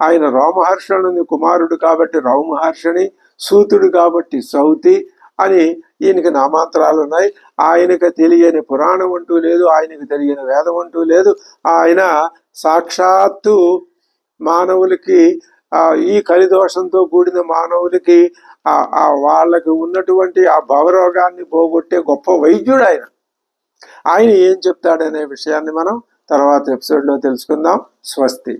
ఆయన రోమహర్షణుని కుమారుడు కాబట్టి రౌమహర్షణి, సూతుడు కాబట్టి సౌతి అని ఈయనకి నామాంతరాలు ఉన్నాయి. ఆయనకు తెలియని పురాణం అంటూ లేదు, ఆయనకు తెలియని వేదం అంటూ లేదు. ఆయన సాక్షాత్తు మానవులకి, ఈ కలిదోషంతో కూడిన మానవులకి వాళ్ళకి ఉన్నటువంటి ఆ భవరోగాన్ని పోగొట్టే గొప్ప వైద్యుడు ఆయన. ఆయన ఏం చెప్తాడనే విషయాన్ని మనం తర్వాత ఎపిసోడ్లో తెలుసుకుందాం. స్వస్తి.